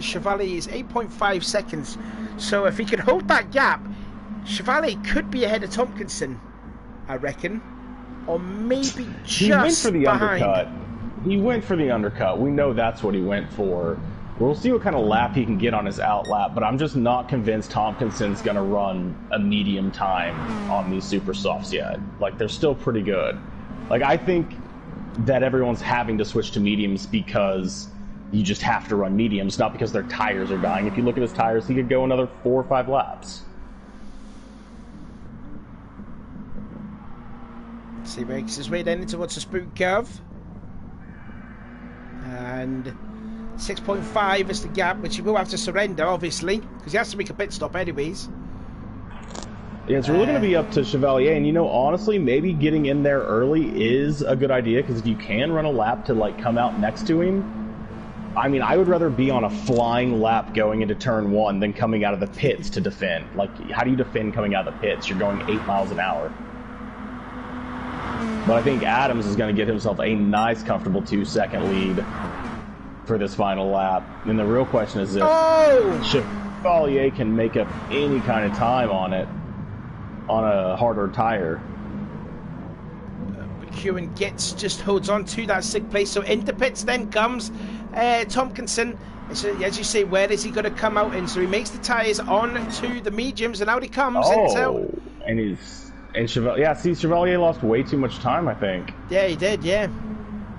Chevalier? Is 8.5 seconds. So if he could hold that gap, Chevalier could be ahead of Tompkinson, I reckon, or maybe just behind. He went for the undercut. We know that's what he went for. We'll see what kind of lap he can get on his out lap, but I'm just not convinced Tompkinson's going to run a medium time on these super softs yet. Like, they're still pretty good. Like, I think that everyone's having to switch to mediums because you just have to run mediums, not because their tires are dying. If you look at his tires, he could go another 4 or 5 laps. See, makes his way then towards the spook curve. And 6.5 is the gap, which he will have to surrender, obviously, because he has to make a pit stop anyways. Yeah, it's really going to be up to Chevalier, and honestly, maybe getting in there early is a good idea, because if you can run a lap to, like, come out next to him, I mean, I would rather be on a flying lap going into turn 1 than coming out of the pits to defend. Like, how do you defend coming out of the pits? You're going 8 miles an hour. But I think Adams is going to get himself a nice, comfortable 2-second lead for this final lap. And the real question is if Chevalier can make up any kind of time on it, on a harder tire. McEwen just holds on to that 6th place, so into pits then comes Tompkinson. So, as you say, where is he going to come out in? So he makes the tyres on to the mediums, and out he comes. And Chevalier lost way too much time, I think. Yeah, he did, yeah.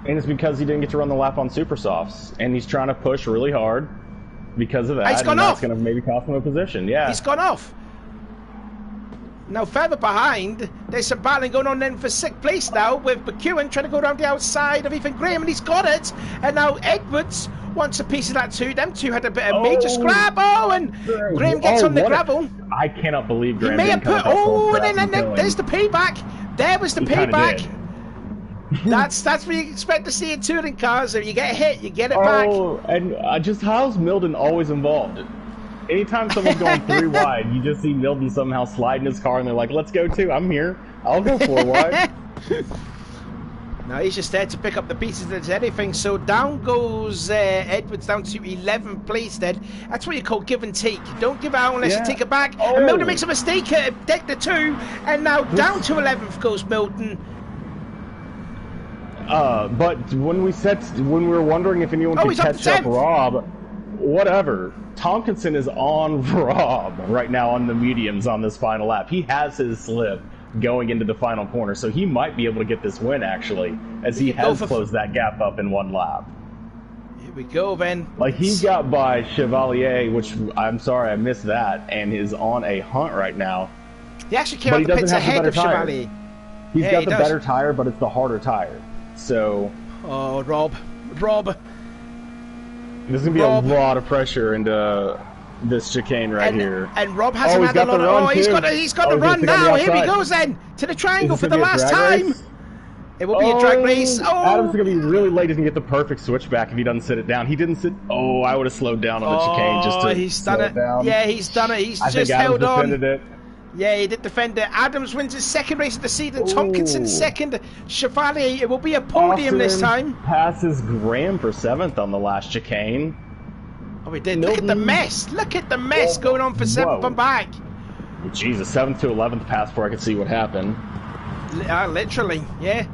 And it's because he didn't get to run the lap on super softs, and he's trying to push really hard because of that. He's gone off. That's going to maybe cost him a position. Yeah, he's gone off. Now further behind, there's some battling going on then for 6th place now, with McEwen trying to go around the outside of Ethan Graham, and he's got it. And now Edwards wants a piece of that too. Them two had a bit of major scrap. And Graham gets on the gravel. I cannot believe Graham. He may have put. And then there's the payback. There was the payback. That's what you expect to see in touring cars. If you get hit, you get it back. And just how's Milden always involved? Anytime someone's going 3 wide, you just see Milden somehow slide in his car, and they're like, "Let's go too. I'm here. I'll go 4 wide." No, he's just there to pick up the pieces of anything. So down goes Edwards down to 11th place then. That's what you call give and take. You don't give out unless you take it back. And Milton makes a mistake at deck the 2, and now down to 11th goes Milton. But when we were wondering if anyone could catch up Rob, whatever. Tompkinson is on Rob right now on the mediums on this final lap. He has his slip going into the final corner, so he might be able to get this win, actually, as he has closed that gap up in 1 lap. Here we go, then. Like, he got by Chevalier, which, I'm sorry, I missed that, and is on a hunt right now. He actually came out the pits ahead of Chevalier. He's got the better tire, but it's the harder tire. So... Oh, Rob. There's going to be a lot of pressure into this chicane here. And Rob hasn't had a lot of... he's got the run now. Here he goes then to the triangle for the last time. It will be a drag race. Adam's going to be really late. He's going to get the perfect switchback if he doesn't sit it down. He didn't sit... I would have slowed down on the chicane just to slow it down. Yeah, he's done it. He's just held on. Defended it. Yeah, he did defend it. Adams wins his 2nd race of the season. Tompkinson 2nd. Chevalier, it will be a podium this time. Passes Graham for 7th on the last chicane. Oh, he did. Look at the mess. Look at the mess going on for 7th and back. Jesus, 7th to 11th pass before I could see what happened. Literally, yeah.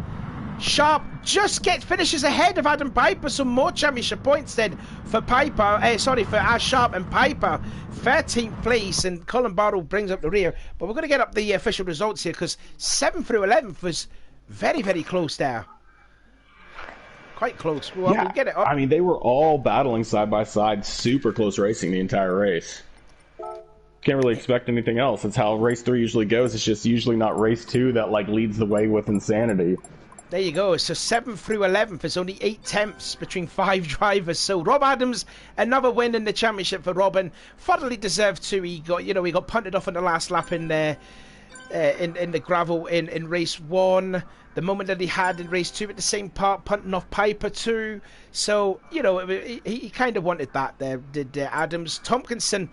Sharp just finishes ahead of Adam Piper, so more championship points then for Piper. For Ash Sharp and Piper. 13th place, and Colin Barrow brings up the rear. But we're going to get up the official results here, because 7th through 11th was very, very close there. Quite close. We'll get it up. I mean, they were all battling side by side, super close racing the entire race. Can't really expect anything else. It's how race 3 usually goes. It's just usually not race 2 that leads the way with insanity. There you go. So 7th through 11th is only 8 between 5 drivers. So Rob Adams, another win in the championship for Robin. Thoroughly deserved too. He got punted off on the last lap in there. In the gravel in race 1, the moment that he had in race 2 at the same part, punting off Piper too. So he kind of wanted that there, did Adams. Tompkinson,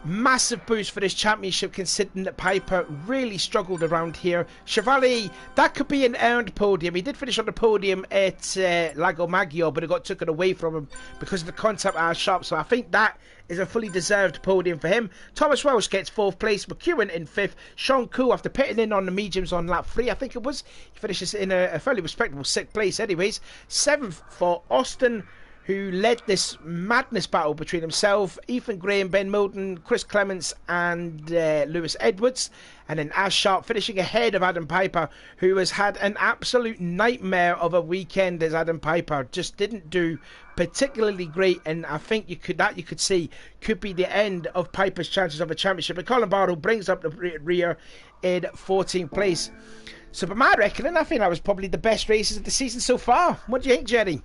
massive boost for this championship, considering that Piper really struggled around here. Chevalier, that could be an earned podium. He did finish on the podium at Lago Maggiore, but it got taken away from him because of the contact at Sharp. So I think that is a fully deserved podium for him. Thomas Welsh gets 4th place. McEwen in 5th. Sean Koo, after pitting in on the mediums on lap 3, I think it was, he finishes in a fairly respectable 6th place anyways. 7th for Austin, who led this madness battle between himself, Ethan Graham, Ben Moulton, Chris Clements, and Lewis Edwards. And then Ash Sharp finishing ahead of Adam Piper, who has had an absolute nightmare of a weekend as Adam Piper. Just didn't do particularly great, and I think you could see could be the end of Piper's chances of a championship. And Colin Barlow brings up the rear in 14th place. So by my reckoning, I think that was probably the best races of the season so far. What do you think, Jerry?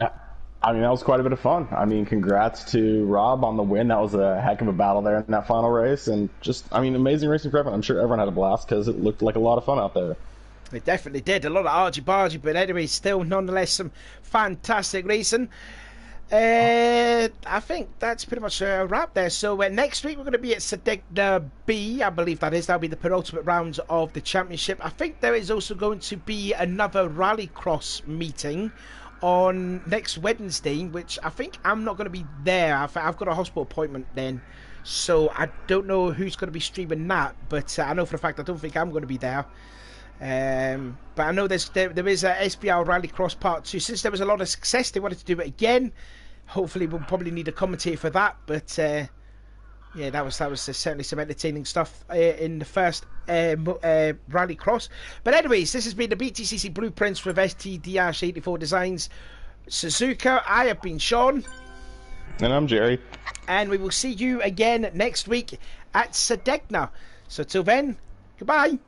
I mean, that was quite a bit of fun. I mean, congrats to Rob on the win. That was a heck of a battle there in that final race. And just, I mean, amazing racing for everyone. I'm sure everyone had a blast because it looked like a lot of fun out there. It definitely did. A lot of argy-bargy, but anyway, still nonetheless some fantastic racing. I think that's pretty much a wrap there. So next week we're going to be at Sedegna B, I believe that is. That'll be the penultimate round of the championship. I think there is also going to be another rallycross meeting on next Wednesday, which I think I'm not going to be there. I've got a hospital appointment then, so I don't know who's going to be streaming that, but I know for a fact I don't think I'm going to be there. But I know there is a SBR Rallycross Part 2. Since there was a lot of success, they wanted to do it again. Hopefully we'll probably need a commentator for that, but yeah, that was certainly some entertaining stuff in the first Rallycross. But anyways, this has been the BTCC Blueprints with STDash84 Designs Suzuka. I have been Sean. And I'm Jerry. And we will see you again next week at Sedegna. So till then, goodbye.